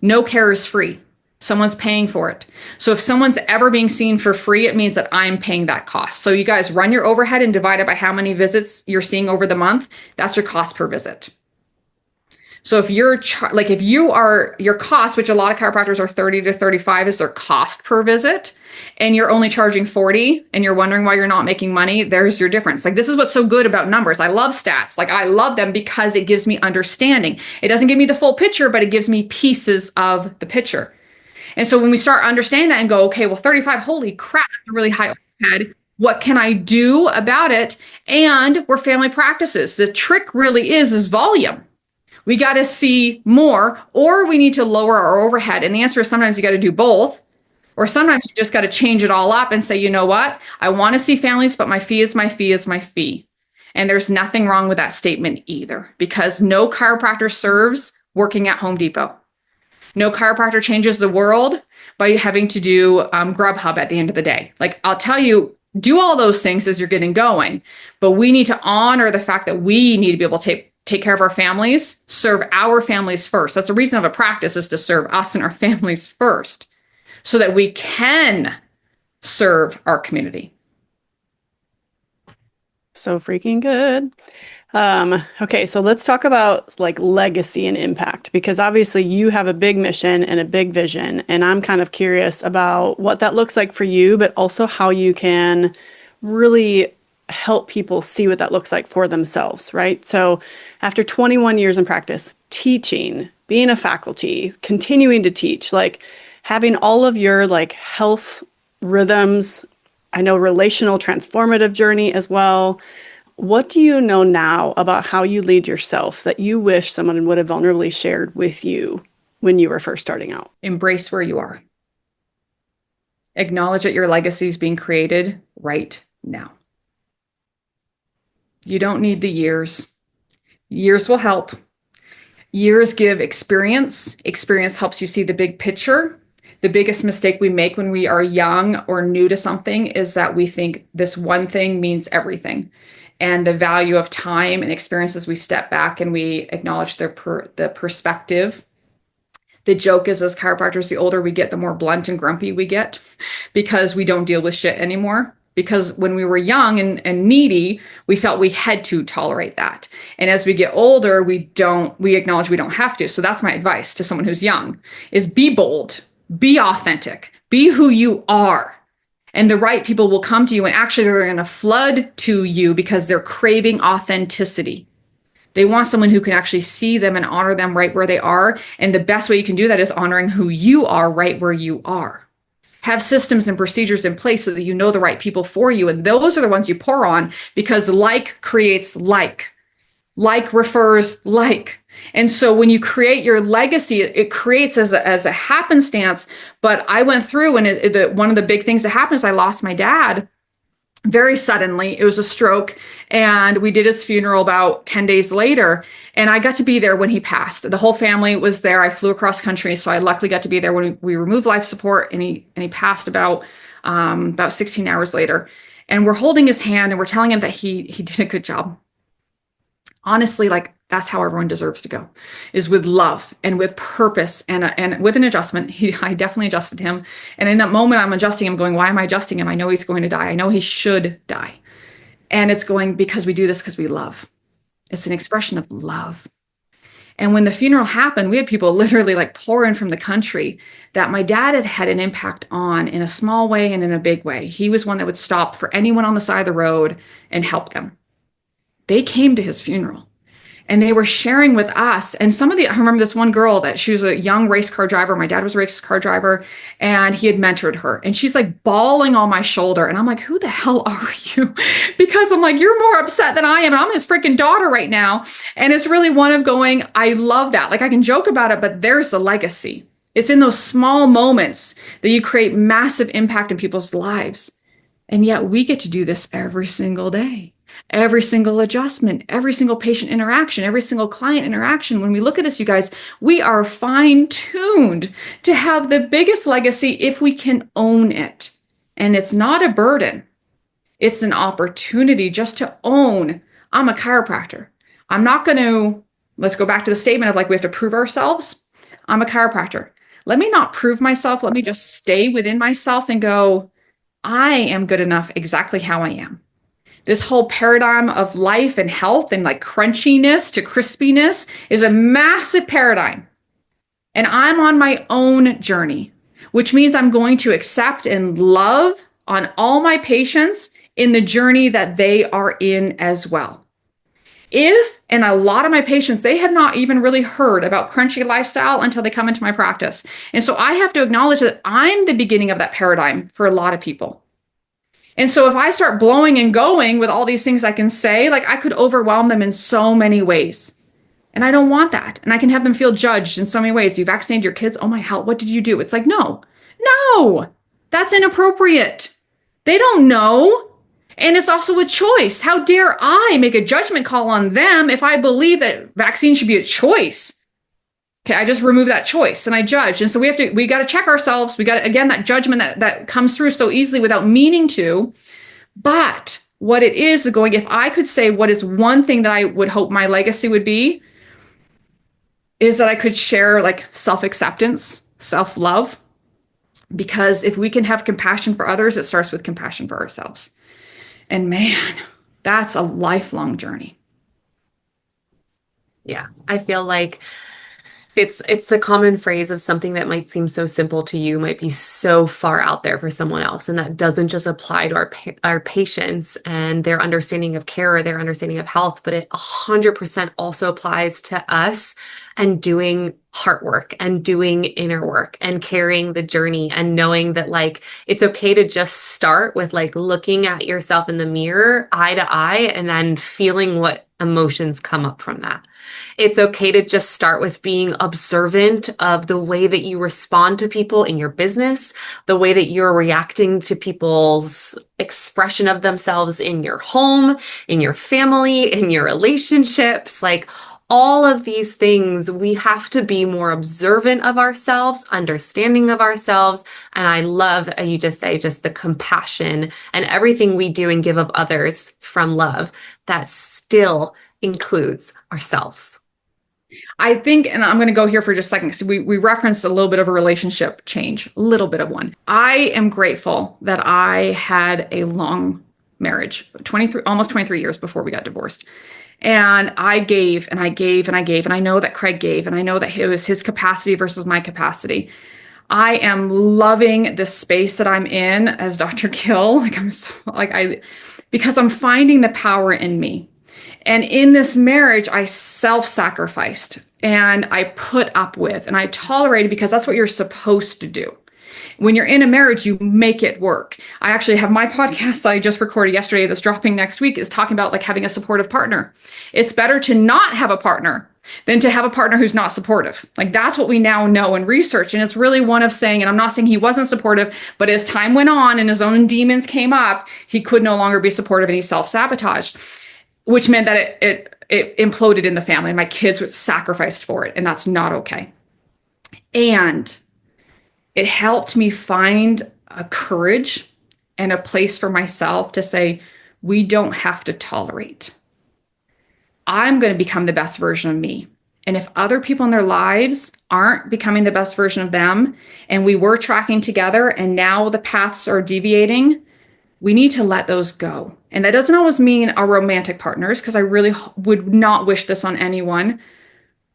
No care is free. Someone's paying for it. So if someone's ever being seen for free, it means that I'm paying that cost. So you guys run your overhead and divide it by how many visits you're seeing over the month. That's your cost per visit. So if your cost, which a lot of chiropractors are 30 to 35 is their cost per visit, and you're only charging 40 and you're wondering why you're not making money, there's your difference. This is what's so good about numbers. I love stats. I love them because it gives me understanding. It doesn't give me the full picture, but it gives me pieces of the picture. And so when we start understanding that and go, okay, well, 35, holy crap, that's a really high overhead. What can I do about it? And we're family practices. The trick really is volume. We got to see more, or we need to lower our overhead. And the answer is sometimes you got to do both, or sometimes you just got to change it all up and say, you know what? I want to see families, but my fee is my fee is my fee. And there's nothing wrong with that statement either, because no chiropractor serves working at Home Depot. No chiropractor changes the world by having to do Grubhub at the end of the day. Like, I'll tell you, do all those things as you're getting going, but we need to honor the fact that we need to be able to take care of our families, serve our families first. That's the reason of a practice, is to serve us and our families first so that we can serve our community. So freaking good. Okay, so let's talk about like legacy and impact, because obviously you have a big mission and a big vision, and I'm kind of curious about what that looks like for you, but also how you can really help people see what that looks like for themselves, right? So after 21 years in practice, teaching, being a faculty, continuing to teach, like having all of your like health rhythms, I know relational transformative journey as well. What do you know now about how you lead yourself that you wish someone would have vulnerably shared with you when you were first starting out? Embrace where you are. Acknowledge that your legacy is being created right now. You don't need the years. Years will help. Years give experience. Experience helps you see the big picture. The biggest mistake we make when we are young or new to something is that we think this one thing means everything. And the value of time and experience, as we step back and we acknowledge the perspective. The joke is, as chiropractors, the older we get, the more blunt and grumpy we get, because we don't deal with shit anymore. Because when we were young and needy, we felt we had to tolerate that. And as we get older, we acknowledge we don't have to. So that's my advice to someone who's young, is be bold, be authentic, be who you are. And the right people will come to you, and actually they're going to flood to you because they're craving authenticity. They want someone who can actually see them and honor them right where they are. And the best way you can do that is honoring who you are right where you are. Have systems and procedures in place so that you know the right people for you. And those are the ones you pour on, because like creates like. Like refers like. And so when you create your legacy, it creates as a happenstance. But I went through, and one of the big things that happened is I lost my dad very suddenly. It was a stroke, and we did his funeral about 10 days later. And I got to be there when he passed. The whole family was there. I flew across country, so I luckily got to be there when we removed life support, and he passed about 16 hours later. And we're holding his hand, and we're telling him that he did a good job. Honestly, like, that's how everyone deserves to go, is with love and with purpose and with an adjustment. I definitely adjusted him. And in that moment, I'm adjusting him, going, why am I adjusting him? I know he's going to die. I know he should die. And it's going, because we do this because we love. It's an expression of love. And when the funeral happened, we had people literally like pour in from the country that my dad had had an impact on in a small way and in a big way. He was one that would stop for anyone on the side of the road and help them. They came to his funeral, and they were sharing with us. And I remember this one girl that she was a young race car driver. My dad was a race car driver, and he had mentored her. And she's like bawling on my shoulder. And I'm like, who the hell are you? Because I'm like, you're more upset than I am. And I'm his freaking daughter right now. And it's really one of going, I love that. Like, I can joke about it, but there's the legacy. It's in those small moments that you create massive impact in people's lives. And yet we get to do this every single day. Every single adjustment, every single patient interaction, every single client interaction. When we look at this, you guys, we are fine-tuned to have the biggest legacy if we can own it. And it's not a burden. It's an opportunity just to own, I'm a chiropractor. I'm not going to, let's go back to the statement of like, we have to prove ourselves. I'm a chiropractor. Let me not prove myself. Let me just stay within myself and go, I am good enough exactly how I am. This whole paradigm of life and health and like crunchiness to crispiness is a massive paradigm. And I'm on my own journey, which means I'm going to accept and love on all my patients in the journey that they are in as well. And a lot of my patients, they have not even really heard about crunchy lifestyle until they come into my practice. And so I have to acknowledge that I'm the beginning of that paradigm for a lot of people. And so if I start blowing and going with all these things I can say, like I could overwhelm them in so many ways. And I don't want that. And I can have them feel judged in so many ways. You vaccinated your kids? Oh my hell, what did you do? It's like, no, that's inappropriate. They don't know. And it's also a choice. How dare I make a judgment call on them if I believe that vaccine should be a choice? Okay, I just remove that choice and I judge. And so we got to check ourselves. We got, again, that judgment that comes through so easily without meaning to. But what it is going, if I could say what is one thing that I would hope my legacy would be, is that I could share like self-acceptance, self-love. Because if we can have compassion for others, it starts with compassion for ourselves. And man, that's a lifelong journey. Yeah, I feel like it's the common phrase of something that might seem so simple to you might be so far out there for someone else. And that doesn't just apply to our patients and their understanding of care or their understanding of health, but it 100% also applies to us and doing heart work and doing inner work and carrying the journey and knowing that like it's okay to just start with like looking at yourself in the mirror eye to eye and then feeling what emotions come up from that. It's okay to just start with being observant of the way that you respond to people in your business, the way that you're reacting to people's expression of themselves in your home, in your family, in your relationships, like all of these things, we have to be more observant of ourselves, understanding of ourselves. And I love, you just say, just the compassion and everything we do and give of others from love that still includes ourselves. I think, and I'm going to go here for just a second, because we referenced a little bit of a relationship change, a little bit of one. I am grateful that I had a long marriage, almost 23 years before we got divorced. And I gave and I gave and I gave. And I know that Craig gave, and I know that it was his capacity versus my capacity. I am loving the space that I'm in as Dr. Kill. Because I'm finding the power in me. And in this marriage, I self-sacrificed and I put up with and I tolerated, because that's what you're supposed to do. When you're in a marriage, you make it work. I actually have my podcast that I just recorded yesterday that's dropping next week is talking about like having a supportive partner. It's better to not have a partner than to have a partner who's not supportive. Like that's what we now know in research. And it's really one of saying, and I'm not saying he wasn't supportive, but as time went on and his own demons came up, he could no longer be supportive and he self-sabotaged, which meant that it imploded in the family. My kids were sacrificed for it, and that's not okay. And it helped me find a courage and a place for myself to say, we don't have to tolerate. I'm going to become the best version of me. And if other people in their lives aren't becoming the best version of them, and we were tracking together and now the paths are deviating, we need to let those go. And that doesn't always mean our romantic partners, because I really would not wish this on anyone.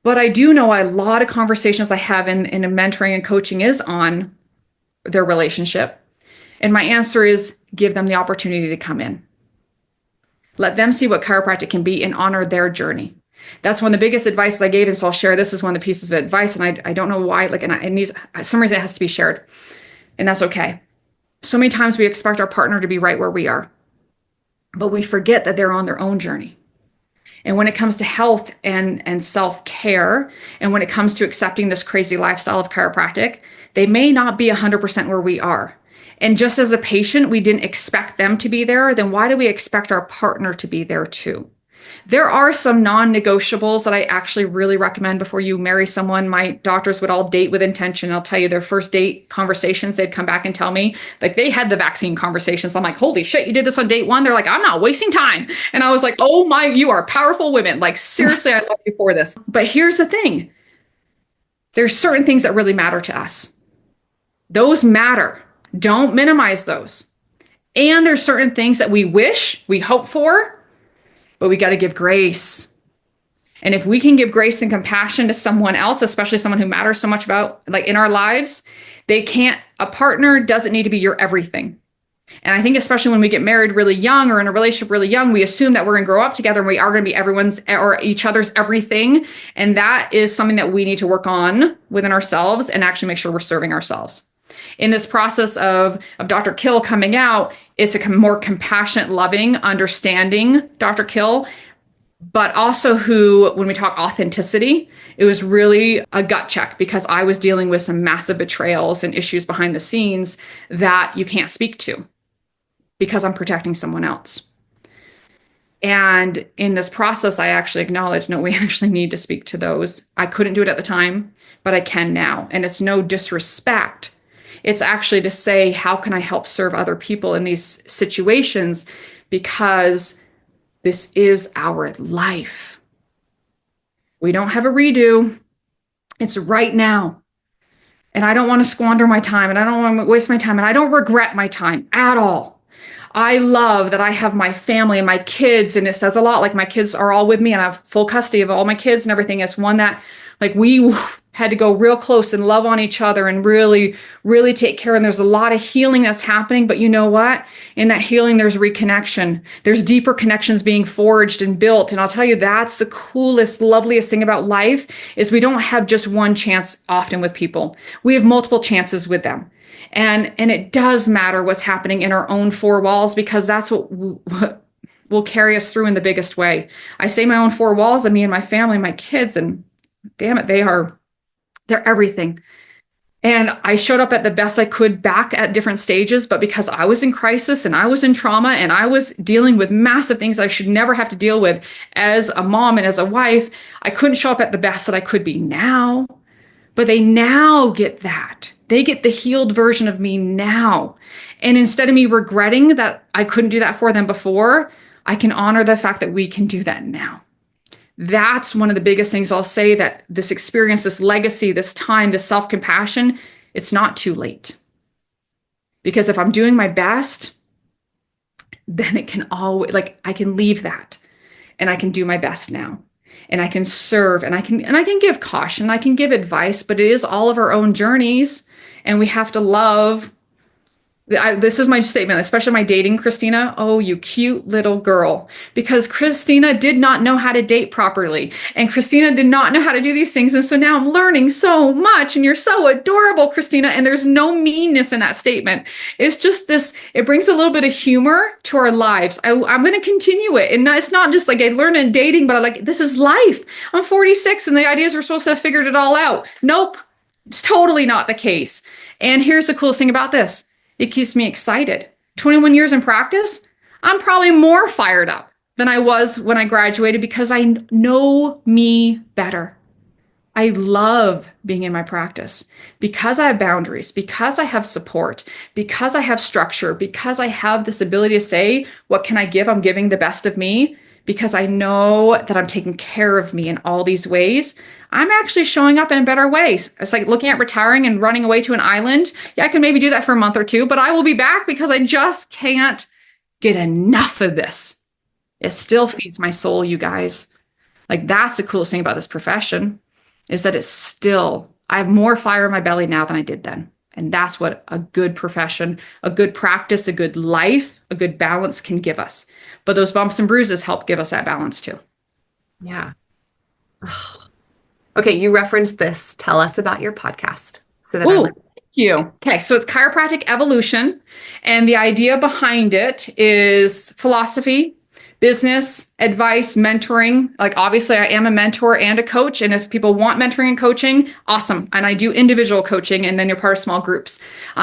But I do know a lot of conversations I have in mentoring and coaching is on their relationship. And my answer is give them the opportunity to come in. Let them see what chiropractic can be and honor their journey. That's one of the biggest advice I gave. And so I'll share this as one of the pieces of advice. And I don't know why, it needs, some reason it has to be shared. And that's okay. So many times we expect our partner to be right where we are, but we forget that they're on their own journey. And when it comes to health and self-care, and when it comes to accepting this crazy lifestyle of chiropractic, they may not be 100% where we are. And just as a patient, we didn't expect them to be there, then why do we expect our partner to be there too? There are some non-negotiables that I actually really recommend before you marry someone. My doctors would all date with intention. I'll tell you their first date conversations, they'd come back and tell me, like they had the vaccine conversations. I'm like, holy shit, you did this on date one? They're like, I'm not wasting time. And I was like, oh my, you are powerful women. Like seriously, I love you for this. But here's the thing. There's certain things that really matter to us. Those matter. Don't minimize those. And there's certain things that we wish, we hope for, but we got to give grace. And if we can give grace and compassion to someone else, especially someone who matters so much about, like in our lives, a partner doesn't need to be your everything. And I think especially when we get married really young or in a relationship really young, we assume that we're going to grow up together and we are going to be everyone's or each other's everything. And that is something that we need to work on within ourselves and actually make sure we're serving ourselves. In this process of Dr. Kill coming out, it's a more compassionate, loving, understanding Dr. Kill, but also who, when we talk authenticity, it was really a gut check because I was dealing with some massive betrayals and issues behind the scenes that you can't speak to because I'm protecting someone else. And in this process, I actually acknowledged, no, we actually need to speak to those. I couldn't do it at the time, but I can now. And it's no disrespect. It's actually to say, how can I help serve other people in these situations? Because this is our life. We don't have a redo. It's right now. And I don't want to squander my time and I don't want to waste my time and I don't regret my time at all. I love that I have my family and my kids, and it says a lot. Like my kids are all with me and I have full custody of all my kids and everything. It's one that like we had to go real close and love on each other and really, really take care. And there's a lot of healing that's happening. But you know what? In that healing, there's reconnection. There's deeper connections being forged and built. And I'll tell you, that's the coolest, loveliest thing about life is we don't have just one chance often with people. We have multiple chances with them. And it does matter what's happening in our own four walls because that's what will carry us through in the biggest way. I say my own four walls of me and my family, my kids, and damn it, they're everything. And I showed up at the best I could back at different stages, but because I was in crisis and I was in trauma and I was dealing with massive things I should never have to deal with as a mom and as a wife, I couldn't show up at the best that I could be now. But they now get that. They get the healed version of me now. And instead of me regretting that I couldn't do that for them before, I can honor the fact that we can do that now. That's one of the biggest things I'll say, that this experience, this legacy, this time, this self-compassion, it's not too late. Because if I'm doing my best, then it can always, like, I can leave that and I can do my best now. And I can serve and I can give caution, I can give advice, but it is all of our own journeys. And we have to love. This is my statement, especially my dating, Kristina. Oh, you cute little girl. Because Kristina did not know how to date properly. And Kristina did not know how to do these things. And so now I'm learning so much. And you're so adorable, Kristina. And there's no meanness in that statement. It's just this, it brings a little bit of humor to our lives. I'm going to continue it. And it's not just like I learned in dating, but I'm like, this is life. I'm 46 and the idea is we're supposed to have figured it all out. Nope. It's totally not the case. And here's the coolest thing about this. It keeps me excited. 21 years in practice, I'm probably more fired up than I was when I graduated because I know me better. I love being in my practice because I have boundaries, because I have support, because I have structure, because I have this ability to say, what can I give? I'm giving the best of me because I know that I'm taking care of me in all these ways. I'm actually showing up in better ways. It's like looking at retiring and running away to an island. Yeah, I can maybe do that for a month or two, but I will be back because I just can't get enough of this. It still feeds my soul, you guys. Like that's the coolest thing about this profession is that it's still, I have more fire in my belly now than I did then. And that's what a good profession, a good practice, a good life, a good balance can give us. But those bumps and bruises help give us that balance too. Yeah. Oh. Okay, you referenced this. Tell us about your podcast. So that Thank you. Okay, so it's Chiropractic Evolution. And the idea behind it is philosophy, business, advice, mentoring. Like obviously I am a mentor and a coach. And if people want mentoring and coaching, awesome. And I do individual coaching and then you're part of small groups.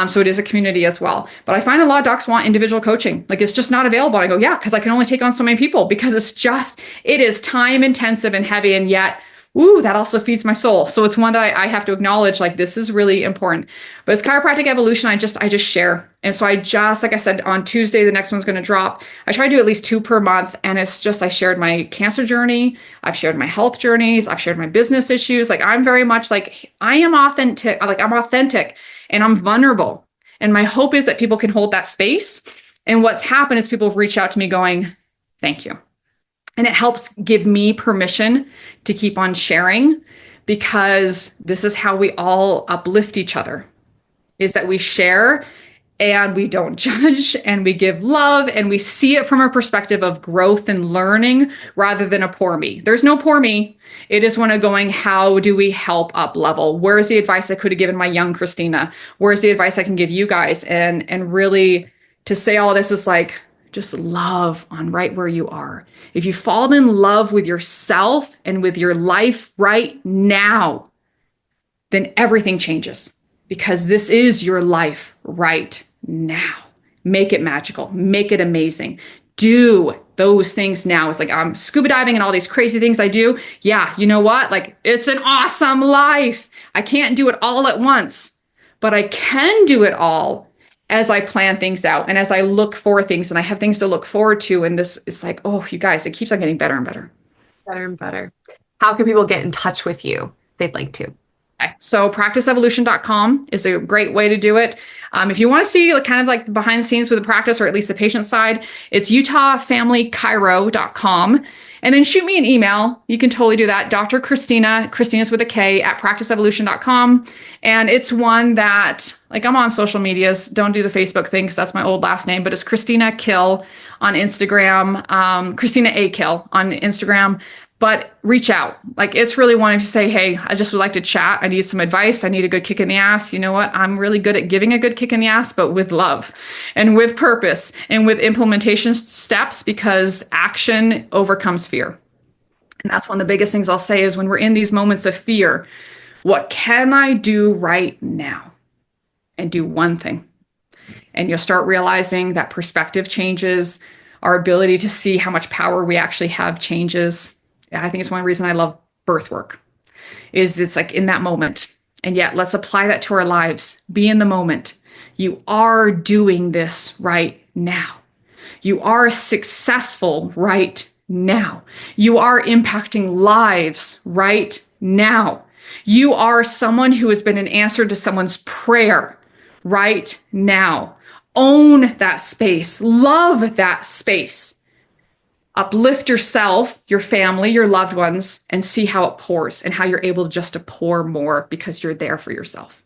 So it is a community as well. But I find a lot of docs want individual coaching. Like it's just not available. I go, yeah, because I can only take on so many people because it is time intensive and heavy. And yet, ooh, that also feeds my soul. So it's one that I have to acknowledge, like this is really important. But it's Chiropractic Evolution. I just share. And so like I said, on Tuesday, the next one's going to drop. I try to do at least 2 per month. And it's just, I shared my cancer journey. I've shared my health journeys. I've shared my business issues. Like I'm very much like, I am authentic. Like I'm authentic and I'm vulnerable. And my hope is that people can hold that space. And what's happened is people have reached out to me going, thank you. And it helps give me permission to keep on sharing because this is how we all uplift each other, is that we share and we don't judge, and we give love, and we see it from a perspective of growth and learning rather than a poor me. There's no poor me. It is one of going, how do we help up level? Where's the advice I could have given my young Kristina? Where's the advice I can give you guys? And really to say all this is like, just love on right where you are. If you fall in love with yourself and with your life right now, then everything changes, because this is your life right now. Make it magical, make it amazing. Do those things now. It's like I'm scuba diving and all these crazy things I do. Yeah, you know what? Like, it's an awesome life. I can't do it all at once, but I can do it all as I plan things out and as I look for things, and I have things to look forward to. And this is like, oh, you guys, it keeps on getting better and better. Better and better. How can people get in touch with you if they'd like to? Okay. So practiceevolution.com is a great way to do it. If you want to see kind of like behind the scenes with the practice, or at least the patient side, it's utahfamilychiro.com. And then shoot me an email. You can totally do that. Dr. Kristina's with a K, at practiceevolution.com. And it's one that, like, I'm on social medias. Don't do the Facebook thing because that's my old last name, but it's Kristina Kill on Instagram, Kristina A. Kill on Instagram. But reach out. Like, it's really wanting to say, hey, I just would like to chat. I need some advice. I need a good kick in the ass. You know what? I'm really good at giving a good kick in the ass, but with love and with purpose and with implementation steps, because action overcomes fear. And that's one of the biggest things I'll say is when we're in these moments of fear, what can I do right now? And do one thing. And you'll start realizing that perspective changes. Our ability to see how much power we actually have changes. I think it's one reason I love birth work, is it's like in that moment. And yet let's apply that to our lives. Be in the moment. You are doing this right now. You are successful right now. You are impacting lives right now. You are someone who has been an answer to someone's prayer right now. Own that space. Love that space. Uplift yourself, your family, your loved ones, and see how it pours and how you're able just to pour more because you're there for yourself.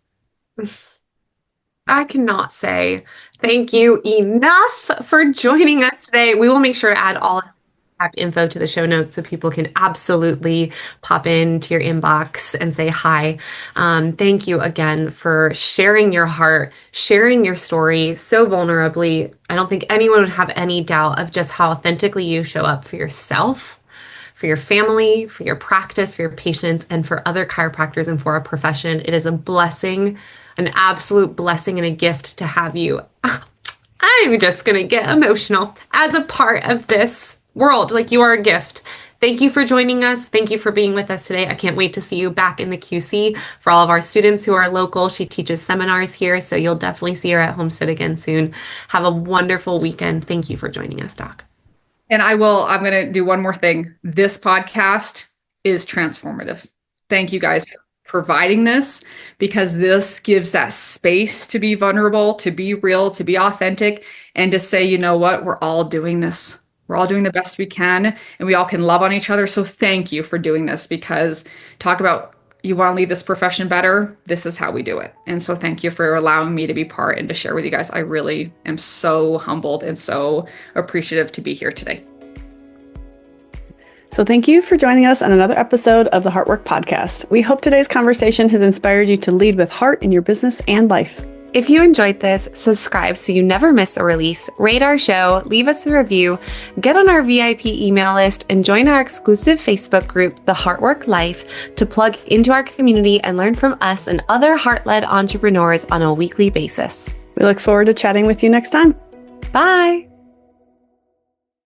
I cannot say thank you enough for joining us today. We will make sure to add all contact info to the show notes so people can absolutely pop into your inbox and say hi. Thank you again for sharing your heart, sharing your story so vulnerably. I don't think anyone would have any doubt of just how authentically you show up for yourself, for your family, for your practice, for your patients, and for other chiropractors and for our profession. It is a blessing, an absolute blessing and a gift to have you. I'm just going to get emotional as a part of this world. Like, you are a gift. Thank you for joining us. Thank you for being with us today. I can't wait to see you back in the QC. For all of our students who are local, she teaches seminars here, so you'll definitely see her at Homestead again soon. Have a wonderful weekend. Thank you for joining us, Doc. And I'm going to do one more thing. This podcast is transformative. Thank you guys for providing this, because this gives that space to be vulnerable, to be real, to be authentic, and to say, you know what, we're all doing this. We're all doing the best we can, and we all can love on each other. So thank you for doing this, because talk about you want to leave this profession better. This is how we do it. And so thank you for allowing me to be part and to share with you guys. I really am so humbled and so appreciative to be here today. So thank you for joining us on another episode of the Heartwork Podcast. We hope today's conversation has inspired you to lead with heart in your business and life. If you enjoyed this, subscribe so you never miss a release, rate our show, leave us a review, get on our VIP email list, and join our exclusive Facebook group, The Heartwork Life, to plug into our community and learn from us and other heart-led entrepreneurs on a weekly basis. We look forward to chatting with you next time. Bye!